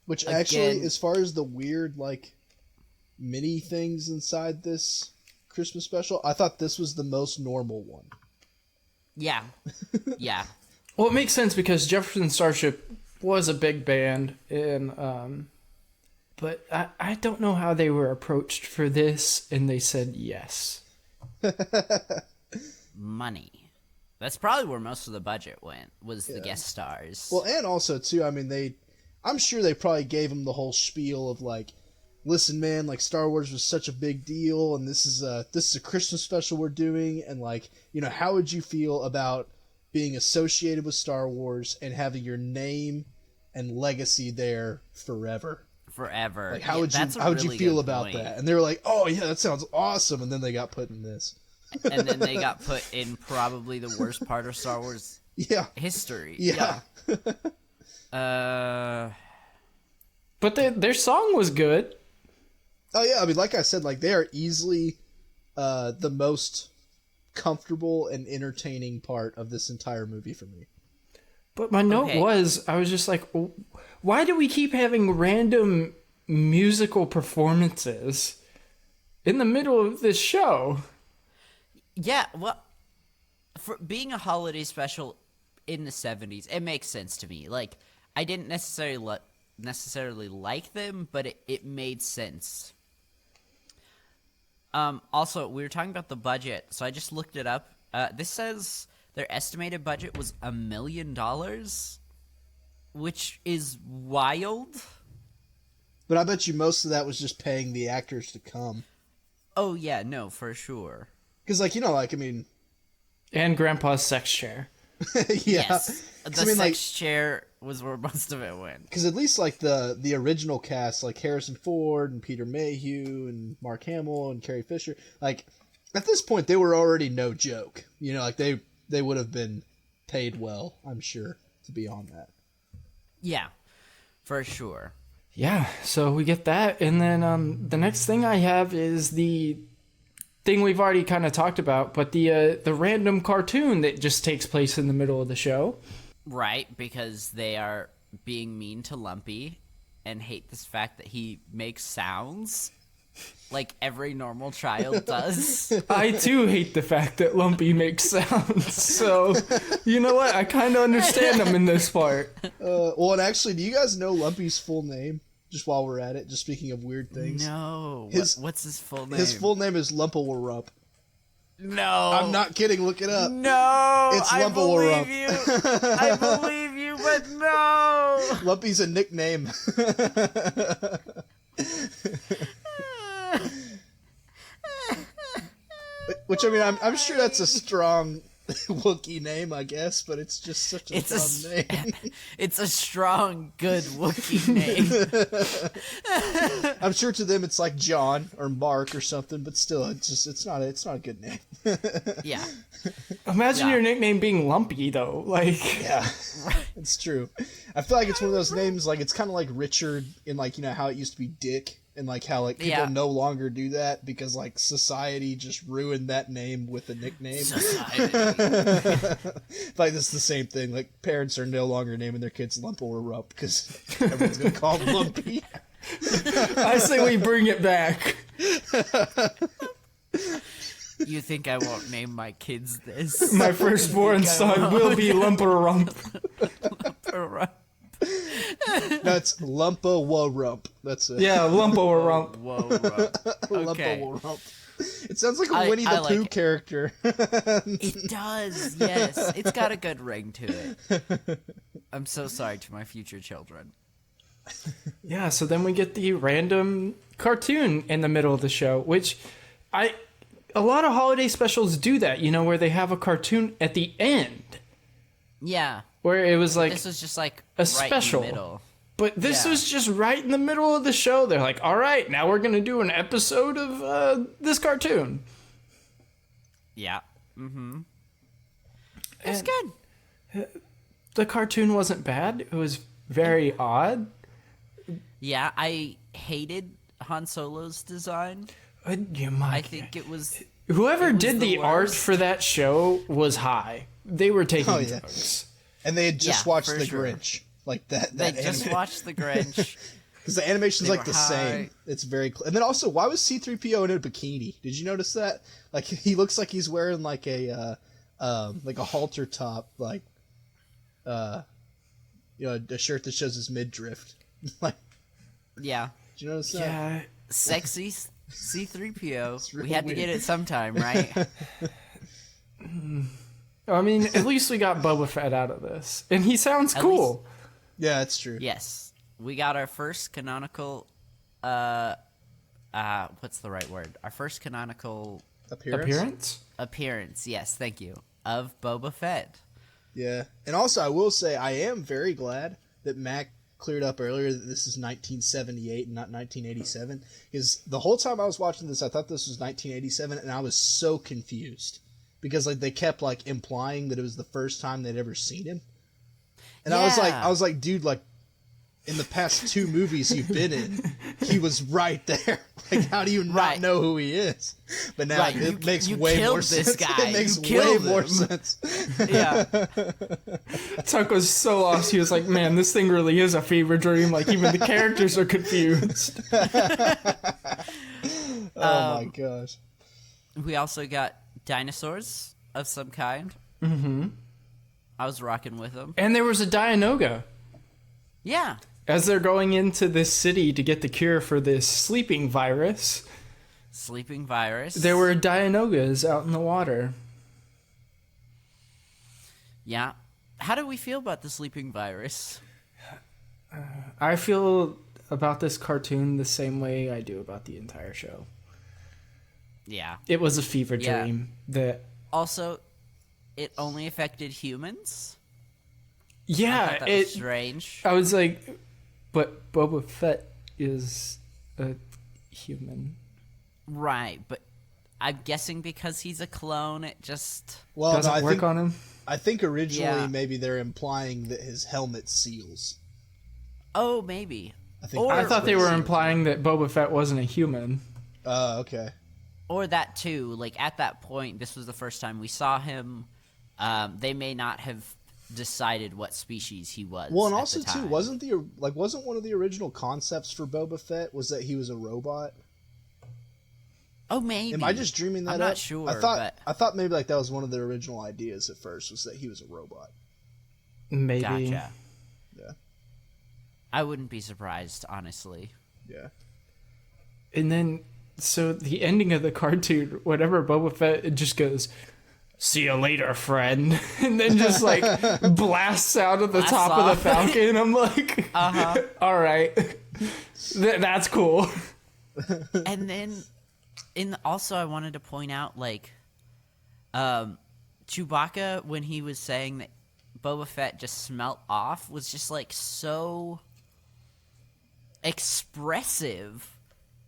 Which actually, as far as the weird, like, mini things inside this Christmas special, I thought this was the most normal one. Yeah. Yeah. Well, it makes sense because Jefferson Starship was a big band, and but I don't know how they were approached for this, and they said yes. Money. That's probably where most of the budget went, was the guest stars. Well, and also, too, I mean, I'm sure they probably gave him the whole spiel of, like, listen, man, like, Star Wars was such a big deal, and this is a Christmas special we're doing, and, like, you know, how would you feel about being associated with Star Wars and having your name and legacy there forever? Forever. Like, how would you feel about that? And they were like, oh, yeah, that sounds awesome, and then they got put in this. And then they got put in probably the worst part of Star Wars history. Yeah. But their song was good. Oh, yeah, I mean, like I said, like, they are easily the most comfortable and entertaining part of this entire movie for me. But my note was, I was just like, why do we keep having random musical performances in the middle of this show? Yeah, well, for being a holiday special in the 70s, it makes sense to me. Like, I didn't necessarily like them, but it made sense. Also, we were talking about the budget, so I just looked it up. This says their estimated budget was $1 million, which is wild. But I bet you most of that was just paying the actors to come. Oh, yeah, no, for sure. Because, like, you know, like, I mean... And Grandpa's sex chair. Yeah. Yes. The sex chair was where most of it went. Because at least, like, the original cast, like Harrison Ford and Peter Mayhew and Mark Hamill and Carrie Fisher, like, at this point, they were already no joke. You know, like, they would have been paid well, I'm sure, to be on that. Yeah, for sure. Yeah, so we get that, and then the next thing I have is the thing we've already kind of talked about, but the random cartoon that just takes place in the middle of the show. Right, because they are being mean to Lumpy and hate this fact that he makes sounds like every normal child does. I too hate the fact that Lumpy makes sounds, so you know what? I kind of understand him in this part. Well, and actually, do you guys know Lumpy's full name? Just while we're at it, just speaking of weird things. No. What's his full name? His full name is Lumpawurrup. No. I'm not kidding. Look it up. No. It's I Lumpawurrup. believe you. I believe you, but no. Lumpy's a nickname. Which, I mean, I'm sure that's a strong Wookiee name, I guess, but it's just such a dumb name. It's a strong, good Wookiee name. I'm sure to them it's like John or Mark or something, but still, it's not a good name. Yeah. Imagine your nickname being Lumpy, though. Like, Yeah, it's true. I feel like it's one of those names, like, it's kind of like Richard in, like, you know, how it used to be Dick, and, like, how, like, people no longer do that because, like, society just ruined that name with a nickname. Society. Like, this is the same thing. Like, parents are no longer naming their kids Lumpo or Rump because everyone's going to call them Lumpy. I say we bring it back. You think I won't name my kids this? My firstborn son will be Lumper-Rump. No, it's Lumpo Wo Rump. That's it. Yeah, Lumpo-Rump. Whoa, okay. Lumpo Wo Rump. It sounds like a Winnie the Pooh character. It does, yes. It's got a good ring to it. I'm so sorry to my future children. Yeah, so then we get the random cartoon in the middle of the show, which a lot of holiday specials do that, you know, where they have a cartoon at the end. Yeah. Where it was like This was just like a right special. in the middle. But this Yeah. was just right in the middle of the show. They're like, all right, now we're going to do an episode of this cartoon. Yeah. Mm-hmm. It's good. The cartoon wasn't bad. It was very odd. Yeah, I hated Han Solo's design. I think it was... Whoever it was did the art worst. for that show was high. They were taking yeah. drugs. And they had just Yeah, watched for The sure. Grinch. Like that They just watched The Grinch. Because the animation's They like were the high. same. It's very and then also, why was C-3PO in a bikini? Did you notice that? Like, he looks like he's wearing like a halter top, like you know, a shirt that shows his midriff. Like, Yeah. did you notice that? Yeah. Sexy C-3PO. real We had to get weird. it sometime, right? I mean, at least we got Boba Fett out of this. And he sounds At cool. Yeah, it's true. Yes. We got our first canonical... what's the right word? Our first canonical Appearance? yes, thank you, of Boba Fett. Yeah. And also, I will say, I am very glad that Mac cleared up earlier that this is 1978 and not 1987. Because the whole time I was watching this, I thought this was 1987, and I was so confused. Because, like, they kept, like, implying that it was the first time they'd ever seen him. And I was like, dude, like, in the past 2 movies you've been in, he was right there. Like, how do you not know who he is? But now it makes way killed more this sense. guy. It makes You way killed more him. sense. Yeah. Tuck was so lost. He was like, man, this thing really is a fever dream. Like, even the characters are confused. Oh my gosh. We also got dinosaurs of some kind. Mm-hmm. I was rocking with them. And there was a Dianoga. Yeah. As they're going into this city to get the cure for this sleeping virus, Sleeping virus. there were Dianogas out in the water. Yeah. How do we feel about the sleeping virus? I feel about this cartoon the same way I do about the entire show. Yeah. It was a fever Yeah. dream that... Also, it only affected humans. I Yeah, thought that was strange. I was like, but Boba Fett is a human. Right, but I'm guessing because he's a clone, it just... Well, Doesn't I work think, on him. I think originally Yeah. maybe they're implying that his helmet seals. Oh, maybe. I think Or- I that's thought what they it were seemed. implying that Boba Fett wasn't a human. Okay. Or that too. Like, at that point, this was the first time we saw him. They may not have decided what species he was. Well, and at also the too, time. wasn't one of the original concepts for Boba Fett was that he was a robot? Oh, maybe. Am I just dreaming that I'm up? not sure, I thought maybe like that was one of the original ideas at first was that he was a robot. Maybe. Gotcha. Yeah. I wouldn't be surprised, honestly. Yeah. And then, so the ending of the cartoon, whatever Boba Fett, it just goes, "See you later, friend," and then just like blasts out of the Blasts top of the off. Falcon. I'm like, all right, that's cool. And then, also I wanted to point out, like, Chewbacca, when he was saying that Boba Fett just smelt off, was just like so expressive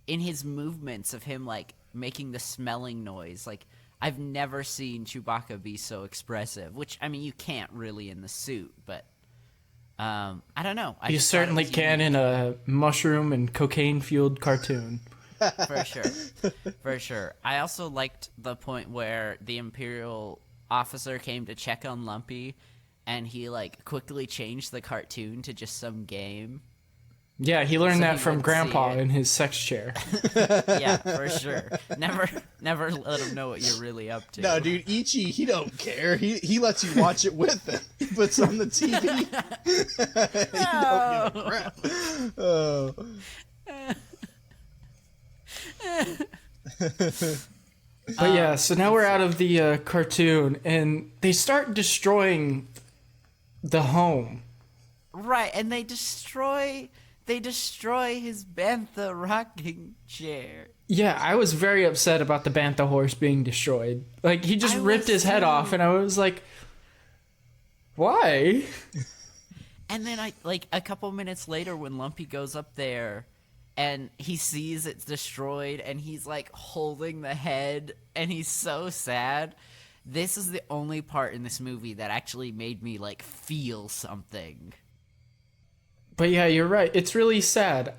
in his movements of him like making the smelling noise. Like, I've never seen Chewbacca be so expressive, which, I mean, you can't really in the suit, but I don't know. You certainly can in a mushroom and cocaine-fueled cartoon. For sure. For sure. I also liked the point where the Imperial officer came to check on Lumpy, and he, like, quickly changed the cartoon to just some game. Yeah, he learned So that he from wouldn't Grandpa see it. in his sex chair. Yeah, for sure. Never let him know what you're really up to. No, dude, Ichi, he don't care. He lets you watch it with him. He puts on the TV. He don't give a crap. Oh. But yeah, so now we're out of the cartoon, and they start destroying the home. Right, and they destroy his Bantha rocking chair. Yeah, I was very upset about the Bantha horse being destroyed. Like, he just I ripped was his head too. off, and I was like, why? And then a couple minutes later when Lumpy goes up there and he sees it's destroyed and he's like holding the head and he's so sad. This is the only part in this movie that actually made me like feel something. But yeah, you're right. It's really sad.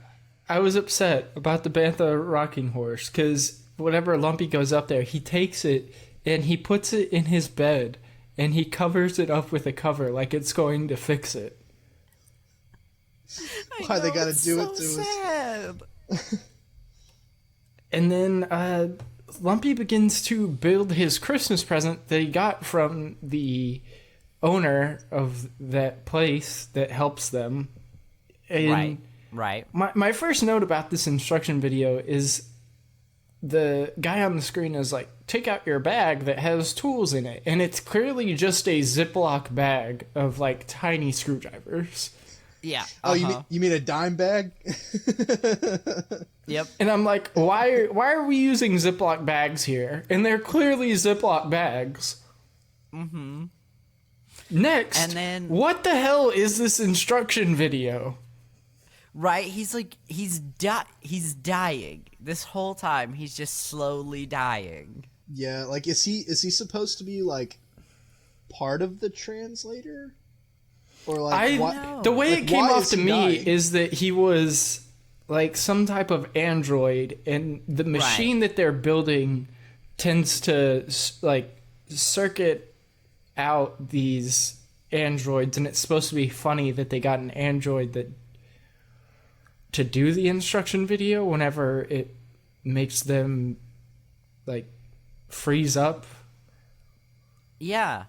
I was upset about the Bantha rocking horse, because whenever Lumpy goes up there, he takes it and he puts it in his bed and he covers it up with a cover like it's going to fix it. Why they gotta do it to us? Sad. And then Lumpy begins to build his Christmas present that he got from the owner of that place that helps them. And Right. My first note about this instruction video is the guy on the screen is like, take out your bag that has tools in it. And it's clearly just a Ziploc bag of like tiny screwdrivers. Yeah. Oh, you mean a dime bag? Yep. And I'm like, why are we using Ziploc bags here? And they're clearly Ziploc bags. Mm-hmm. Next, And then- what the hell is this instruction video? Right, he's dying. This whole time he's just slowly dying. Yeah, like is he supposed to be like part of the translator? Or like The way like, it came why off is to he me dying? is that he was like some type of android, and the machine that they're building tends to like circuit out these androids, and it's supposed to be funny that they got an android that to do the instruction video whenever it makes them like freeze up. Yeah,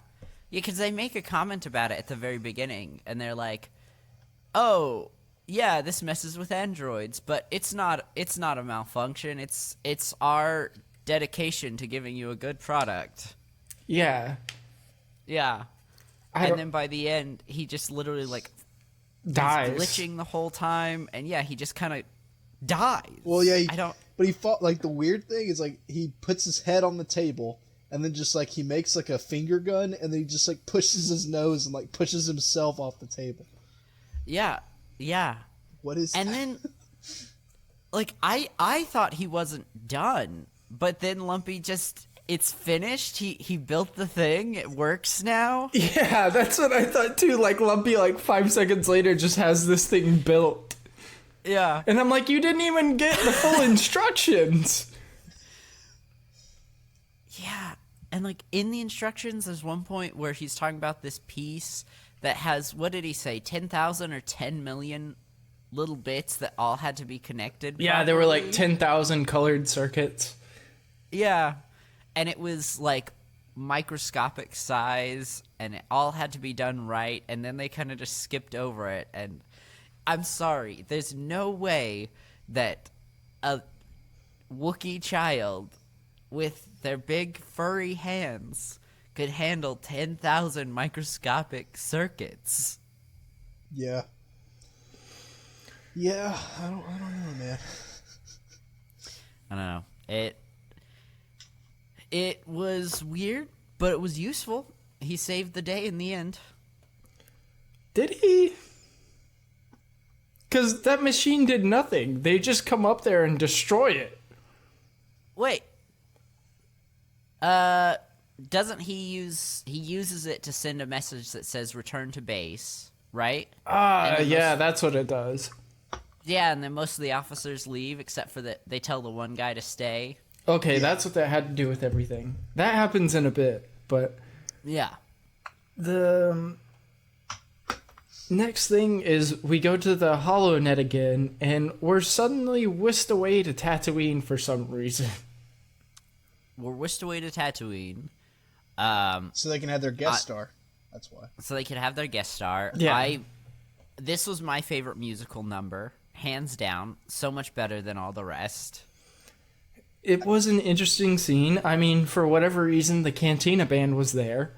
because they make a comment about it at the very beginning, and they're like, "Oh, yeah, this messes with androids, but it's not a malfunction. It's our dedication to giving you a good product." Yeah. Yeah, I and then by the end, he just literally like dies. glitching the whole time, and yeah, he just kind of dies. Well, yeah, I he fought like the weird thing is like he puts his head on the table and then just like he makes like a finger gun and then he just like pushes his nose and like pushes himself off the table. Yeah. What is And that? then, like, I thought he wasn't done, but then Lumpy just, it's finished. He built the thing. It works now. Yeah, that's what I thought too. Like Lumpy, like 5 seconds later, just has this thing built. Yeah. And I'm like, you didn't even get the full instructions. Yeah. And, like, in the instructions, there's one point where he's talking about this piece that has, what did he say, 10,000 or 10 million little bits that all had to be connected. Yeah, there were like properly. 10,000 colored circuits. Yeah. And it was, like, microscopic size, and it all had to be done right, and then they kind of just skipped over it. And I'm sorry, there's no way that a Wookiee child with their big furry hands could handle 10,000 microscopic circuits. Yeah. Yeah, I don't know, man. I don't know. It was weird but it was useful. He saved the day in the end. Did he? Because that machine did nothing. They just come up there and destroy it. Wait. Doesn't he uses it to send a message that says return to base, right? Yeah, that's what it does. Yeah, and then most of the officers leave except for they tell the one guy to stay. Okay, that's what that had to do with everything. That happens in a bit, but Yeah. the next thing is we go to the HoloNet again, and we're suddenly whisked away to Tatooine for some reason. We're whisked away to Tatooine. So they can have their guest star. That's why. So they could have their guest star. Yeah. This was my favorite musical number, hands down. So much better than all the rest. It was an interesting scene. I mean, for whatever reason, the Cantina band was there.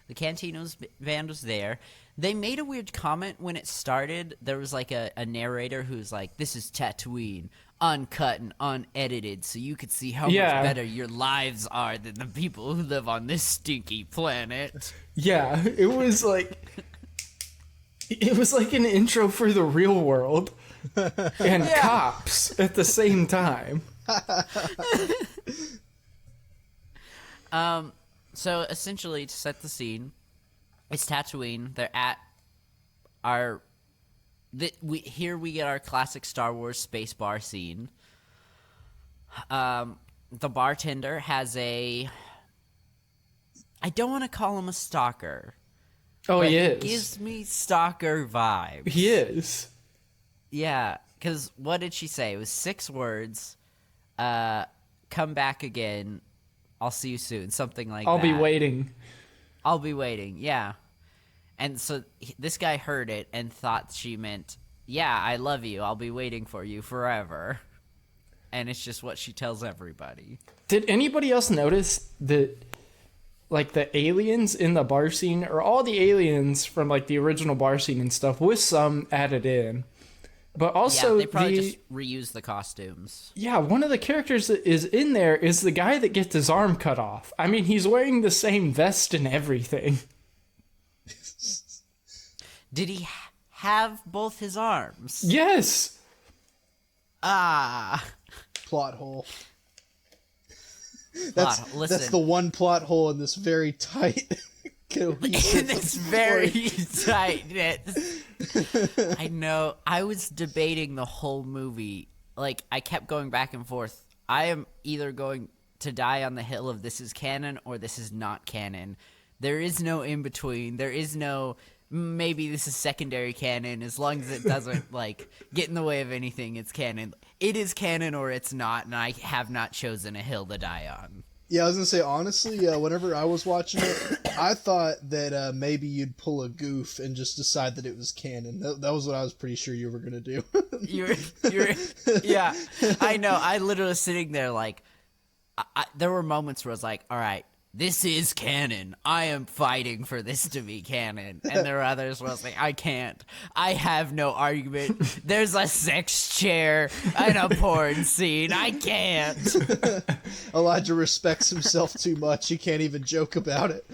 The Cantinos band was there. They made a weird comment when it started. There was like a narrator who's like, "This is Tatooine, uncut and unedited, so you could see how much better your lives are than the people who live on this stinky planet." Yeah, it was like an intro for the real world and cops at the same time. So essentially, to set the scene, it's Tatooine. They're at here we get our classic Star Wars space bar scene. The bartender has I don't want to call him a stalker. Oh, but he is. Gives me stalker vibes. He is. Yeah, because what did she say? It was 6 words. Come back again. I'll see you soon. Something like that. I'll be waiting. I'll be waiting, yeah. And so this guy heard it and thought she meant, yeah, I love you. I'll be waiting for you forever. And it's just what she tells everybody. Did anybody else notice that, like, the aliens in the bar scene are all the aliens from, like, the original bar scene and stuff, with some added in? But also, yeah, they probably just reuse the costumes. Yeah, one of the characters that is in there is the guy that gets his arm cut off. I mean, he's wearing the same vest and everything. Did he have both his arms? Yes! Plot hole. Listen. That's the one plot hole in this very tight cohesive It's story. very tight. I know. I was debating the whole movie. Like, I kept going back and forth. I am either going to die on the hill of this is canon or this is not canon. There is no in between. There is no maybe this is secondary canon. As long as it doesn't like get in the way of anything, it's canon. It is canon or it's not, and I have not chosen a hill to die on. Yeah, I was gonna say honestly, whenever I was watching it, I thought that maybe you'd pull a goof and just decide that it was canon. That was what I was pretty sure you were gonna do. You're yeah. I know. I literally was sitting there like, there were moments where I was like, all right, this is canon. I am fighting for this to be canon. And there were others where I was like, I can't. I have no argument. There's a sex chair and a porn scene. I can't. Elijah respects himself too much. He can't even joke about it.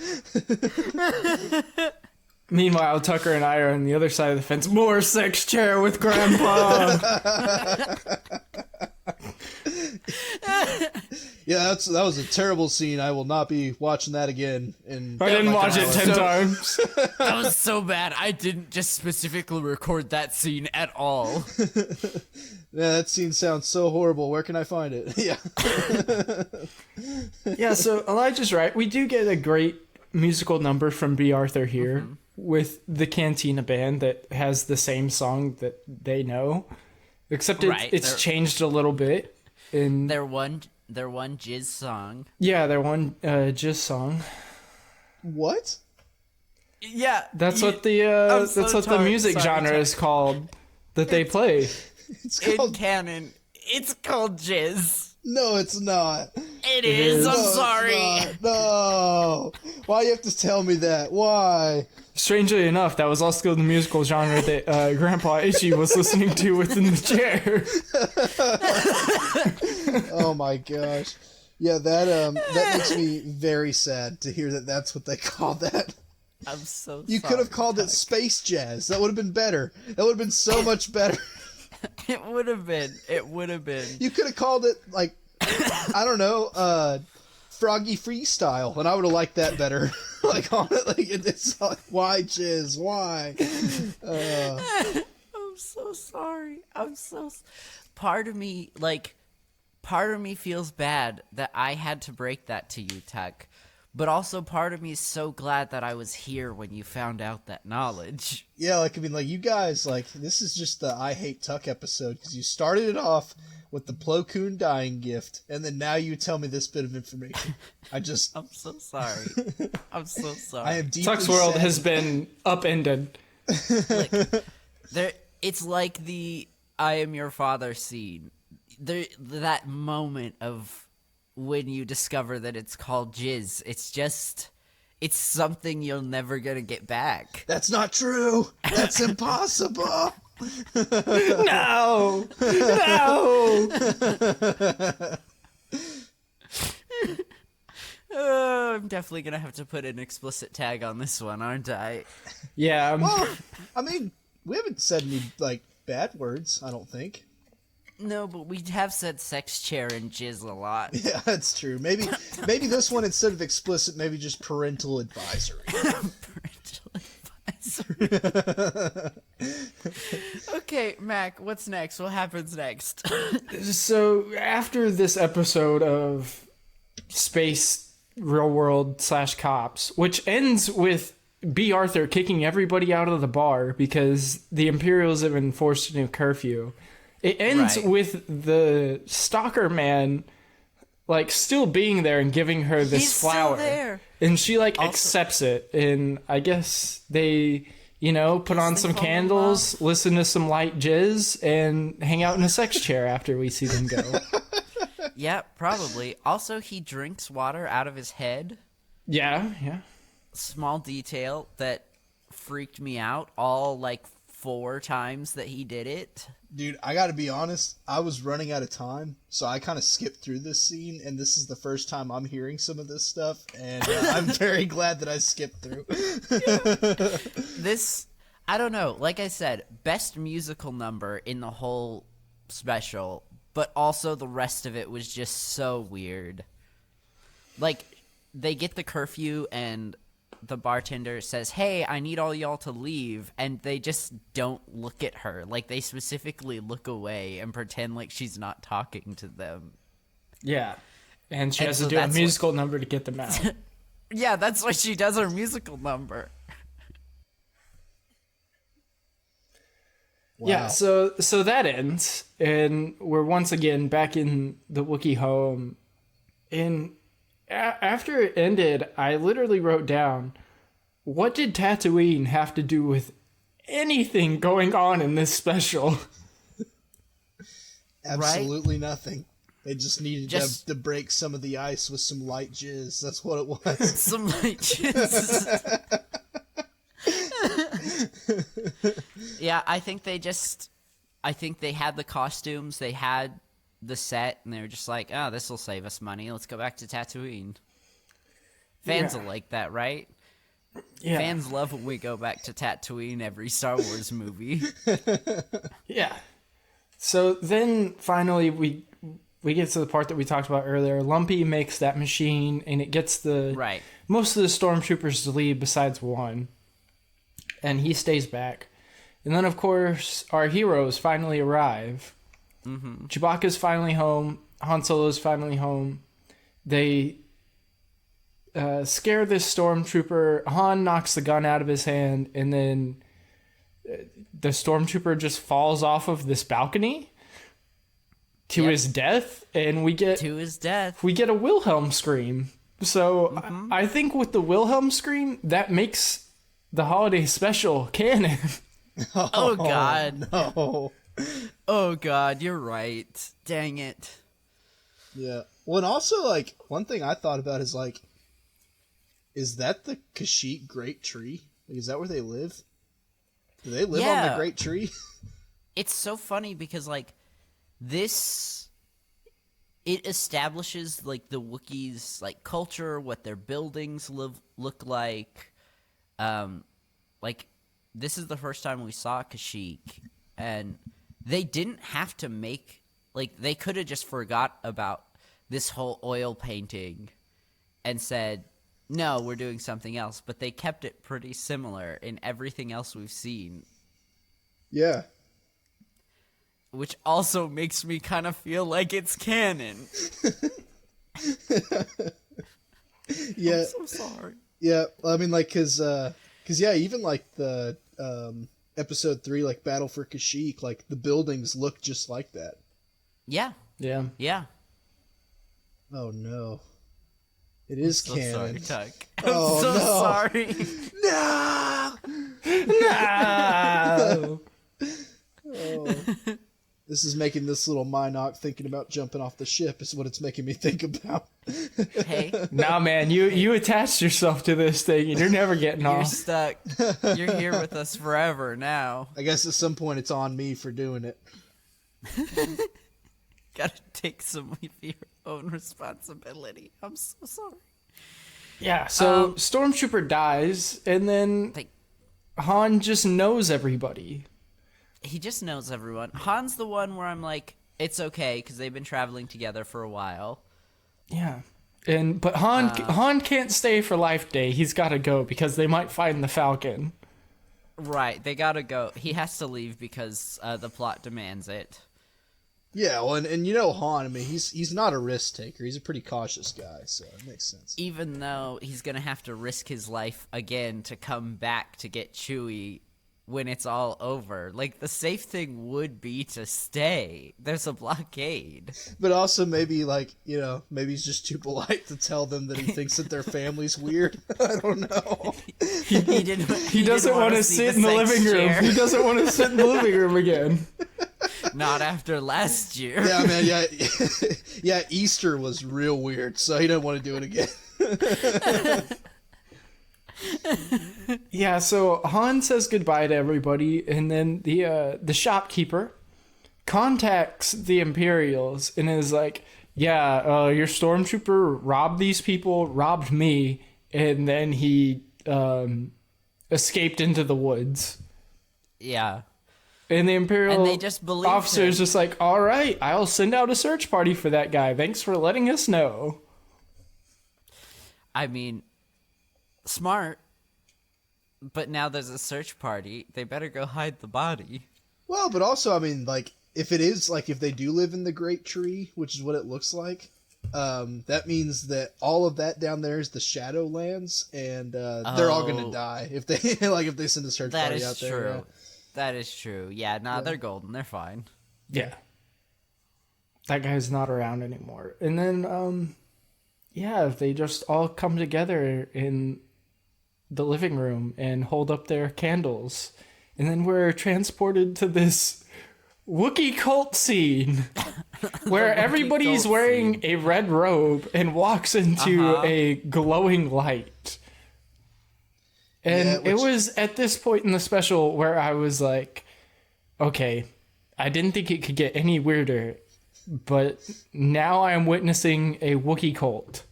Meanwhile, Tucker and I are on the other side of the fence. More sex chair with Grandpa! Yeah, that was a terrible scene. I will not be watching that again. I didn't watch it 10 times. That was so bad. I didn't just specifically record that scene at all. Yeah, that scene sounds so horrible. Where can I find it? Yeah. Yeah, so Elijah's right. We do get a great musical number from B. Arthur here with the Cantina band that has the same song that they know, except it's changed a little bit. In their one jizz song. Yeah, their one jizz song. What? Yeah, that's what the music genre is called that they play. It's called in canon. It's called jizz. No, it's not. It is. I'm sorry. No. Why do you have to tell me that? Why? Strangely enough, that was also the musical genre that Grandpa Itchy was listening to within the chair. Oh my gosh. Yeah, that makes me very sad to hear that that's what they call that. I'm so You sorry, could have called it Tuck. space jazz. That would have been better. That would have been so much better. It would have been. It would have been. You could have called it, like, I don't know, Froggy Freestyle, and I would have liked that better. Like, on it, like, it's like, why jizz? Why? I'm so sorry. Part of me feels bad that I had to break that to you, Tuck. But also part of me is so glad that I was here when you found out that knowledge. Yeah, like, I mean, like, you guys, like, this is just the I Hate Tuck episode, because you started it off with the Plo Koon dying gift, and then now you tell me this bit of information. I'm so sorry. I'm so sorry. I am deeply Tuck's world sad. has been upended. It's like the I am your father scene. That moment of when you discover that it's called jizz. It's something you're never gonna get back. That's not true. That's impossible. No! No! I'm definitely gonna have to put an explicit tag on this one, aren't I? Yeah. Well, I mean, we haven't said any, like, bad words, I don't think. No, but we have said sex chair and jizz a lot. Yeah, that's true. Maybe this one, instead of explicit, maybe just parental advisory. Parental advisory. Okay, Mac, what's next? What happens next? So after this episode of Space Real World / Cops, which ends with B. Arthur kicking everybody out of the bar because the Imperials have enforced a new curfew. It ends Right. with the stalker man, like, still being there and giving her this He's flower. still there. And she, like, Also- accepts it. And I guess they, put on they some fall in candles, listen to some light jizz, and hang out in a sex chair after we see them go. Yeah, probably. Also, he drinks water out of his head. Yeah. Small detail that freaked me out all, like, 4 times that he did it. Dude, I gotta be honest, I was running out of time, so I kind of skipped through this scene, and this is the first time I'm hearing some of this stuff, and I'm very glad that I skipped through. This, I don't know, like I said, best musical number in the whole special, but also the rest of it was just so weird. Like, they get the curfew and the bartender says, "Hey, I need all y'all to leave," and they just don't look at her. Like, they specifically look away and pretend like she's not talking to them. Yeah. And she And has so to do a that's musical number to get them out. Yeah, that's why she does her musical number. Yeah, Wow. so that ends, and we're once again back in the Wookiee home. And after it ended, I literally wrote down, what did Tatooine have to do with anything going on in this special? Absolutely nothing. They just needed Just- to break some of the ice with some light jizz. That's what it was. Some like just... Yeah, I think they had the costumes, they had the set, and they were just like, "Oh, this will save us money. Let's go back to Tatooine." Fans Yeah. will like that, right? Yeah. Fans love when we go back to Tatooine every Star Wars movie. Yeah. So then finally we get to the part that we talked about earlier. Lumpy makes that machine, and it gets Right. most of the stormtroopers to leave besides one. And he stays back. And then, of course, our heroes finally arrive. Mm-hmm. Chewbacca's finally home. Han Solo's finally home. They scare this stormtrooper. Han knocks the gun out of his hand, and then the stormtrooper just falls off of this balcony to Yep. his death, and we get To his death. a Wilhelm scream. So I think with the Wilhelm scream, that makes the holiday special canon. Oh God. Oh, Oh God, you're right. Dang it. yeah. Well, and also, like, one thing I thought about is, like, is that the Kashyyyk Great Tree? Like, is that where they live? Do they live on Yeah. the Great Tree? It's so funny because, like, this it establishes like the Wookiees like culture, what their buildings look like. Like this is the first time we saw Kashyyyk, and they didn't have to make like they could have just forgot about this whole oil painting and said, no, we're doing something else, but they kept it pretty similar in everything else we've seen. Yeah. Which also makes me kind of feel like it's canon. Yeah. I'm so sorry. Yeah, I mean, like, cause yeah, even like the episode 3, like Battle for Kashyyyk, like the buildings look just like that. Yeah. Yeah. Yeah. Oh no, it is So canon. sorry, Tuck. Oh, I'm so no. sorry. No. Oh. This is making this little Minoc thinking about jumping off the ship. Is what it's making me think about. Hey, Nah, man, you attached yourself to this thing, and you're never getting you're off. stuck. You're here with us forever now. I guess at some point it's on me for doing it. Gotta take some of your own responsibility. I'm so sorry. Yeah. So Stormtrooper dies, and then Like, Han just knows everybody. he just knows everyone. Han's the one where I'm like, it's okay, because they've been traveling together for a while. Yeah. But Han can't stay for Life Day. He's got to go because they might find the Falcon. Right, they gotta go. He has to leave because the plot demands it. Yeah, well, and you know Han. I mean, he's not a risk taker. He's a pretty cautious guy, so it makes sense. Even though he's gonna have to risk his life again to come back to get Chewie when it's all over. Like, the safe thing would be to stay. There's a blockade. But also maybe like maybe he's just too polite to tell them that he thinks that their family's weird. I don't know. He doesn't want to sit in the living room. He doesn't want to sit in the living room again. Not after last year. Yeah, man. Yeah, yeah. Easter was real weird, so he doesn't want to do it again. Yeah, so Han says goodbye to everybody, and then the shopkeeper contacts the Imperials and is like, yeah, your stormtrooper robbed these people, robbed me, and then he escaped into the woods. Yeah. And the Imperial And they just believed officer's him. just like, all right, I'll send out a search party for that guy. Thanks for letting us know. I mean, smart. But now there's a search party. They better go hide the body. Well, but also, I mean, like, if it is, like, if they do live in the Great Tree, which is what it looks like, that means that all of that down there is the Shadowlands, and they're all gonna die if they if they send a search That party is out there. true. Yeah. That is true. Yeah, they're golden. They're fine. Yeah. That guy's not around anymore. And then, yeah, they just all come together in the living room and hold up their candles. And then we're transported to this Wookiee cult scene where everybody's cult wearing a red robe and walks into a glowing light. And Yeah, it was at this point in the special where I was like, okay, I didn't think it could get any weirder, but now I'm witnessing a Wookiee cult.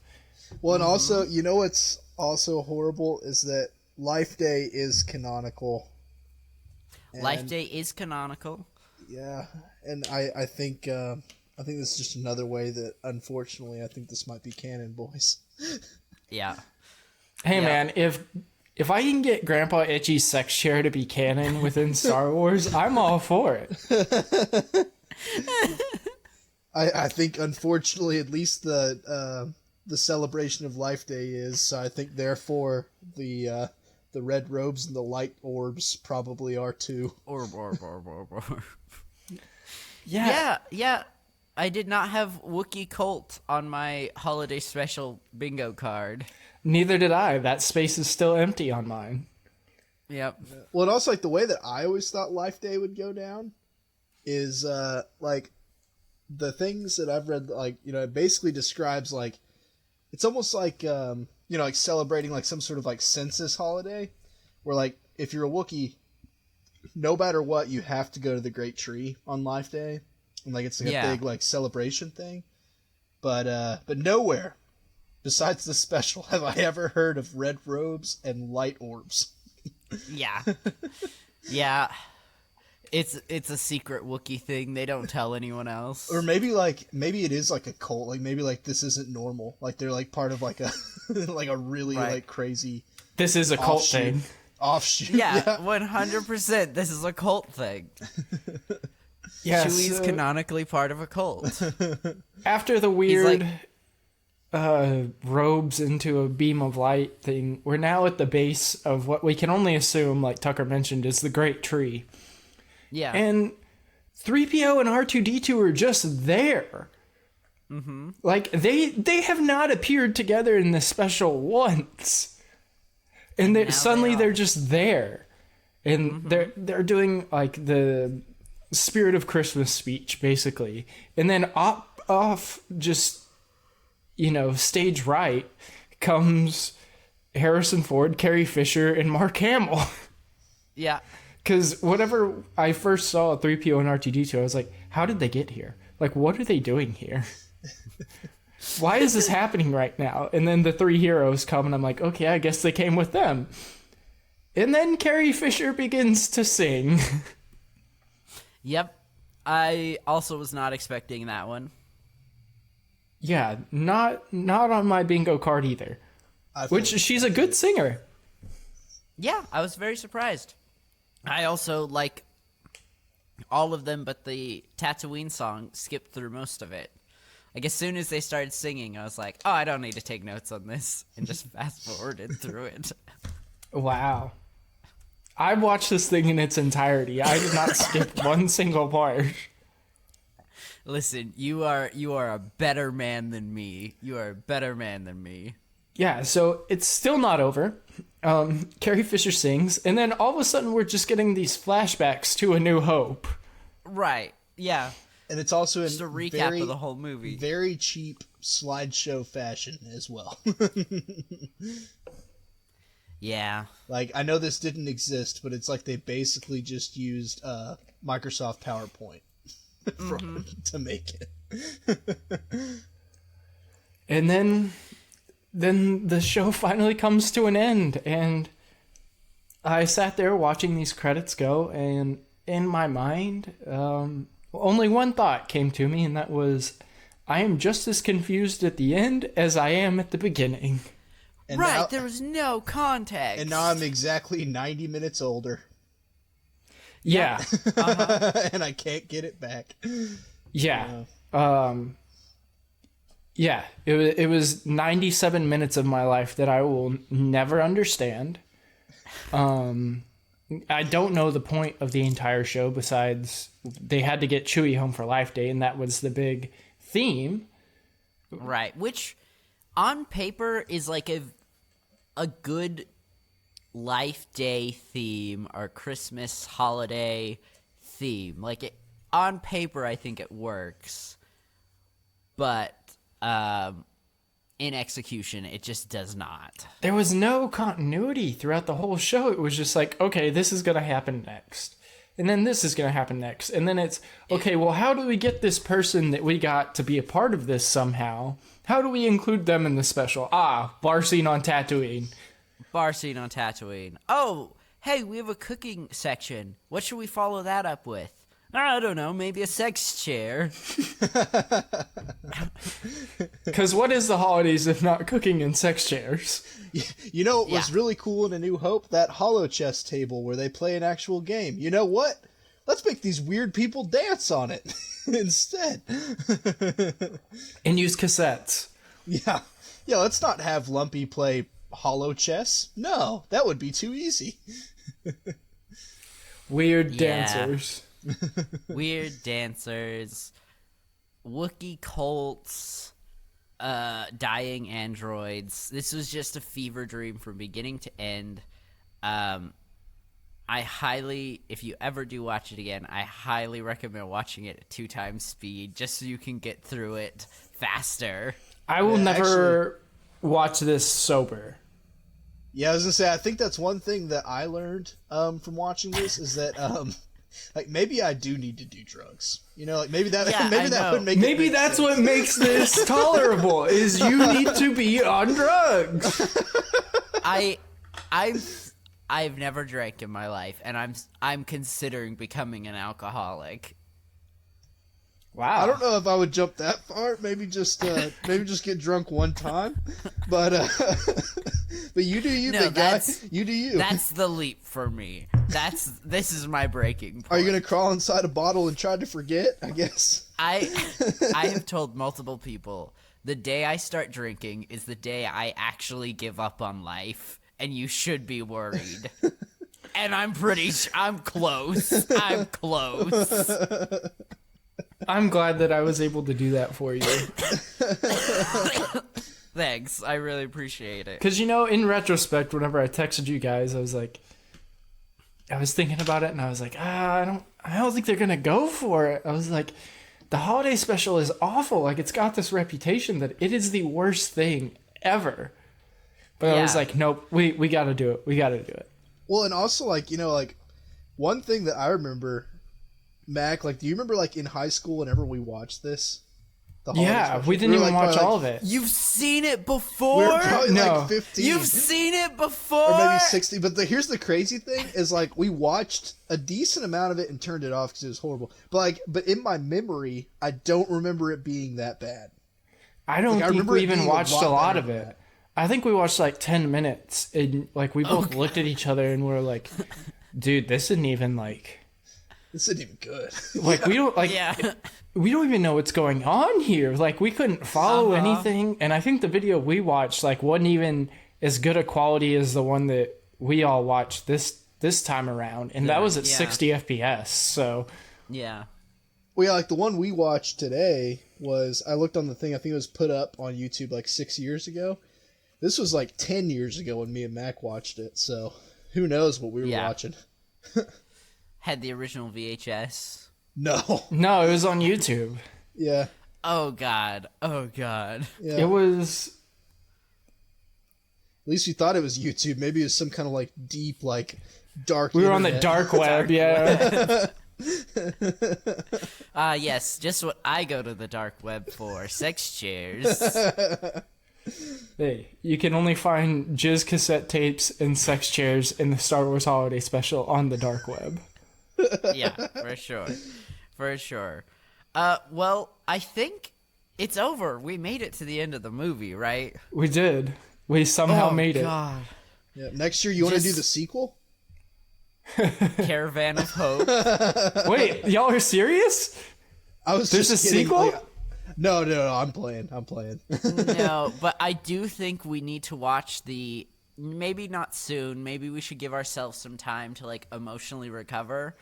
Well, and also, you know what's also horrible is that Life Day is canonical. Life And- Day is canonical. Yeah, and I think this is just another way that, unfortunately, I think this might be canon, boys. Yeah. Hey Yeah. man, if I can get Grandpa Itchy's sex chair to be canon within Star Wars, I'm all for it. I think, unfortunately, at least the celebration of Life Day is. So I think, therefore, the red robes and the light orbs probably are too. Orb. Yeah. Yeah. I did not have Wookiee cult on my holiday special bingo card. Neither did I. That space is still empty on mine. Yep. Well, and also, like, the way that I always thought Life Day would go down is, like, the things that I've read, like, it basically describes, like, it's almost like, like celebrating, like, some sort of, like, census holiday, where, like, if you're a Wookiee, no matter what, you have to go to the Great Tree on Life Day, and, like, it's like a big, like, celebration thing. But nowhere besides the special have I ever heard of red robes and light orbs. Yeah. Yeah. It's a secret Wookiee thing. They don't tell anyone else. Or maybe it is like a cult. Like maybe like this isn't normal. Like they're like part of like a like a really like crazy. This is a cult thing. Offshoot. Yeah, 100%. This is a cult thing. Yeah, Chewie's canonically part of a cult. After the weird robes into a beam of light thing, we're now at the base of what we can only assume, like Tucker mentioned, is the Great Tree. Yeah. And 3PO and R2-D2 are just there. Mm-hmm. Like, they have not appeared together in this special once. And they're just there. And they're doing, like, the Spirit of Christmas speech, basically. And then off just, stage right comes Harrison Ford, Carrie Fisher, and Mark Hamill. Yeah. Because whenever I first saw 3PO and R2-D2, I was like, how did they get here? Like, what are they doing here? Why is this happening right now? And then the three heroes come, and I'm like, okay, I guess they came with them. And then Carrie Fisher begins to sing. Yep. I also was not expecting that one. Yeah, not on my bingo card either. Which, she's a good singer. Yeah, I was very surprised. I also like all of them, but the Tatooine song skipped through most of it. Like, as soon as they started singing, I was like, oh, I don't need to take notes on this, and just fast-forwarded through it. Wow. I watched this thing in its entirety. I did not skip one single part. Listen, you are a better man than me. You are a better man than me. Yeah, so it's still not over. Carrie Fisher sings, and then all of a sudden we're just getting these flashbacks to A New Hope. Right, yeah. And it's also just a recap of the whole movie. Very cheap slideshow fashion as well. Yeah. Like, I know this didn't exist, but it's like they basically just used Microsoft PowerPoint to make it. And then the show finally comes to an end, and I sat there watching these credits go, and in my mind, only one thought came to me, and that was, I am just as confused at the end as I am at the beginning. And right, now, there was no context. And now I'm exactly 90 minutes older. Yeah. And I can't get it back. Yeah. Yeah, it was 97 minutes of my life that I will never understand. I don't know the point of the entire show besides they had to get Chewie home for Life Day, and that was the big theme. Right, which on paper is like a good Life Day theme or Christmas holiday theme. Like, on paper, I think it works. But in execution, it just does not. There was no continuity throughout the whole show. It was just like, okay, this is going to happen next. And then this is going to happen next. And then it's, okay, well, how do we get this person that we got to be a part of this somehow? How do we include them in the special? Bar scene on Tatooine. Bar scene on Tatooine. Oh, hey, we have a cooking section. What should we follow that up with? I don't know, maybe a sex chair. Because what is the holidays if not cooking and sex chairs? You know what was really cool in A New Hope? That hollow chess table where they play an actual game. You know what? Let's make these weird people dance on it instead. And use cassettes. Yeah. Yeah, let's not have Lumpy play hollow chess. No, that would be too easy. Weird dancers. Weird dancers. Wookiee cults. Dying androids. This was just a fever dream from beginning to end. I highly, if you ever do watch it again, I highly recommend watching it at 2 times speed, just so you can get through it faster. I will never watch this sober. Yeah, I was gonna say, I think that's one thing that I learned from watching this is that Like maybe I do need to do drugs. You know, like maybe that Yeah, maybe I that know. would make Maybe it make that's sense. what makes this tolerable. Is you need to be on drugs. I've never drank in my life, and I'm considering becoming an alcoholic. Wow. I don't know if I would jump that far. Maybe just get drunk one time, but but you do you, No, big guy. that's- You do you. That's the leap for me. This is my breaking point. Are you gonna crawl inside a bottle and try to forget? I guess. I have told multiple people the day I start drinking is the day I actually give up on life, and you should be worried. And I'm close. I'm close. I'm glad that I was able to do that for you. Thanks. I really appreciate it. Because, in retrospect, whenever I texted you guys, I was thinking about it, and I was like, I don't think they're going to go for it. I was like, the holiday special is awful. Like, it's got this reputation that it is the worst thing ever. But I was Yeah. like, nope, we got to do it. We got to do it. Well, and also like one thing that I remember, Mac. Like, do you remember like in high school whenever we watched this? The holiday Yeah, special? we didn't were, even like, watch probably, all like, of it. You've seen it We before? were probably No. like 15. You've seen it before? or maybe 60. But here's the crazy thing is like we watched a decent amount of it and turned it off because it was horrible. But in my memory, I don't remember it being that bad. I don't Like, I think remember we it even being a watched lot a lot better of than it. that. I think we watched like 10 minutes, and like we both looked at each other and we're like, dude, this isn't even like This isn't even good. we don't like Yeah. we don't even know what's going on here. Like we couldn't follow anything, and I think the video we watched like wasn't even as good a quality as the one that we all watched this time around, and that was at Yeah. 60 FPS. So Yeah. Well, yeah, like the one we watched today was, I looked on the thing, I think it was put up on YouTube like 6 years ago. This was like 10 years ago when me and Mac watched it, so who knows what we were Yeah. watching. Had the original VHS. No. no, it was on YouTube. Yeah. Oh god. Oh god. Yeah. It was At least we thought it was YouTube. Maybe it was some kind of like deep, like dark we were on the internet. dark web, yeah. Yes, just what I go to the dark web for. Sex chairs. Hey, you can only find jizz cassette tapes and sex chairs in the Star Wars Holiday Special on the dark web. Yeah, for sure. For sure. Well, I think it's over. We made it to the end of the movie, right? We did. We somehow made it. God. Yeah. Next year, you want to do Just- the sequel? Caravan of Hope. Wait, y'all are serious? I was There's just a kidding. sequel? Like, no, I'm playing. No, but I do think we need to watch the... Maybe not soon. Maybe we should give ourselves some time to, like, emotionally recover.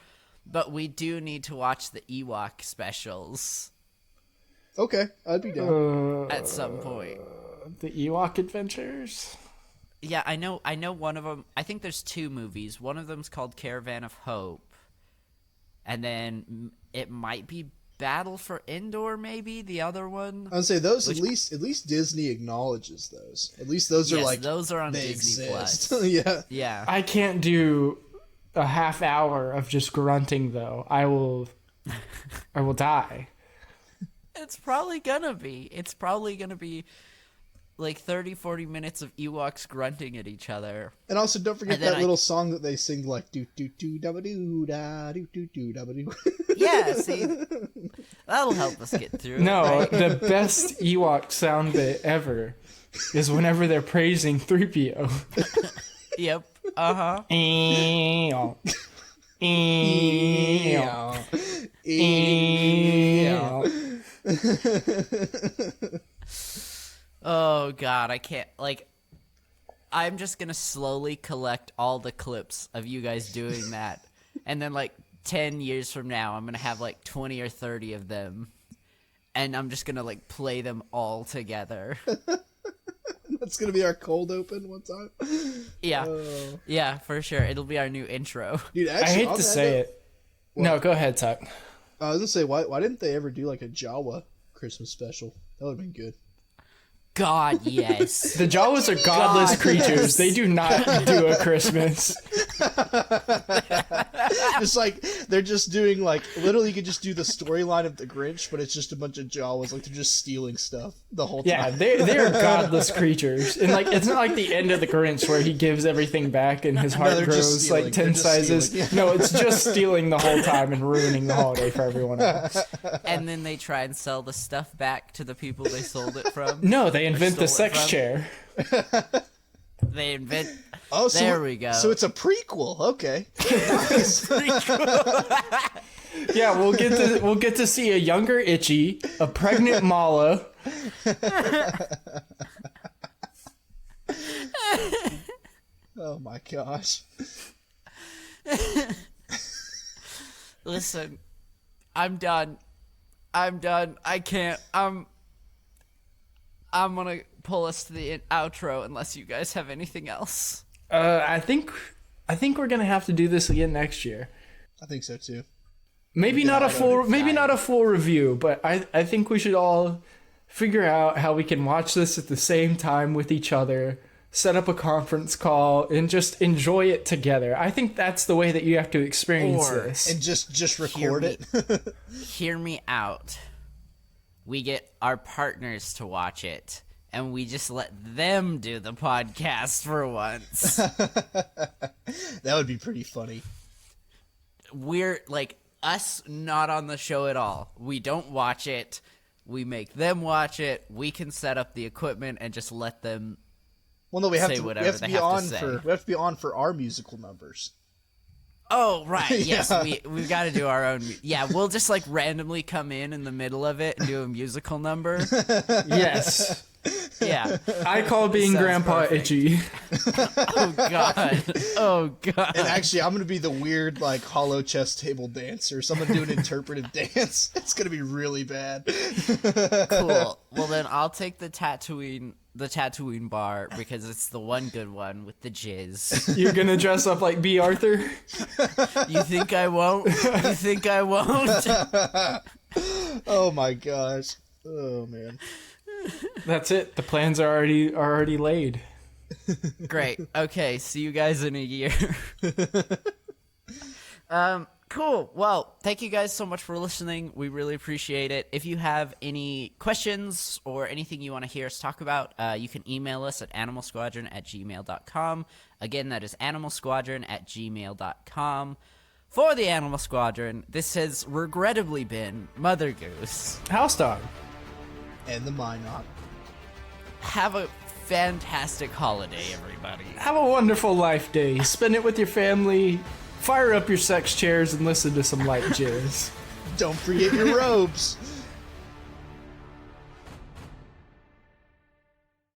But we do need to watch the Ewok specials Okay, I'd be down. at some point. The Ewok Adventures? Yeah, I know one of them. I think there's two movies. One of them's called Caravan of Hope. And then it might be Battle for Endor, maybe the other one. I would say those at least Disney acknowledges those. At least those are Yes, like those are on they Disney exist. Plus. Yeah. Yeah. I can't do a half hour of just grunting though. I will die. It's probably gonna be. It's probably gonna be like 30-40 minutes of Ewoks grunting at each other. And also, don't forget And then that little song that they sing, like do do do da doo da do do do da doo. Yeah, see, that'll help us get through. No, it, right? the best Ewok sound bit ever is whenever they're praising 3PO. Yep. Uh huh. Eeyaw. Eeyaw. Eeyaw. Oh god, I can't. Like, I'm just gonna slowly collect all the clips of you guys doing that, and then like 10 years from now, I'm gonna have like 20 or 30 of them, and I'm just gonna like play them all together. That's gonna be our cold open one time. Yeah, yeah, for sure. It'll be our new intro. Dude, I actually, hate on to that say note, it. No, go ahead, Tuck. I was gonna say, why didn't they ever do like a Jawa Christmas special? That would have been good. God, yes. The Jawas are godless God, creatures. yes. They do not do a Christmas. Just like they're just doing like literally, you could just do the storyline of the Grinch, but it's just a bunch of Jawas. Like they're just stealing stuff the whole time. Yeah, they're godless creatures, and like it's not like the end of the Grinch where he gives everything back and his heart they're just grows stealing. like 10 They're just sizes. stealing. No, it's just stealing the whole time and ruining the holiday for everyone else. And then they try and sell the stuff back to the people they sold it from. No, they invent the stole it sex from. chair. They invent. Oh, so There we go. So it's a prequel. Okay. Yeah, we'll get to see a younger Itchy, a pregnant Mala. Oh my gosh. Listen, I'm done. I can't. I'm gonna pull us to the outro unless you guys have anything else. I think we're gonna have to do this again next year. I think so too. Maybe not a full review, but I think we should all figure out how we can watch this at the same time with each other, set up a conference call, and just enjoy it together. I think that's the way that you have to experience Or- this. And just record it. Hear me out. We get our partners to watch it, and we just let them do the podcast for once. That would be pretty funny. We're like us not on the show at all. We don't watch it. We make them watch it. We can set up the equipment and just let them. Well, no, we have Say to. We whatever have to they be have to on say. for. We have to be on for our musical numbers. Oh right, yes, Yeah. we've got to do our own. Yeah, we'll just like randomly come in the middle of it and do a musical number. Yes. Yeah. I call being Sounds Grandpa perfect. Itchy. Oh god. Oh god. And actually, I'm gonna be the weird like hollow chest table dancer. So I'm gonna do an interpretive dance. It's gonna be really bad. Cool. Well then, I'll take the Tatooine bar because it's the one good one with the jizz. You're gonna dress up like B. Arthur? You think I won't? You think I won't? Oh my gosh. Oh man. That's it. The plans are already laid. Great. Okay. See you guys in a year. Cool. Well, thank you guys so much for listening. We really appreciate it. If you have any questions or anything you want to hear us talk about, you can email us at animalsquadron@gmail.com. Again, that is animalsquadron@gmail.com. For the Animal Squadron, this has regrettably been Mother Goose. HouseDog. And the Minot. Have a fantastic holiday, everybody. Have a wonderful life day. Spend it with your family. Fire up your sex chairs and listen to some light jizz. Don't forget your robes.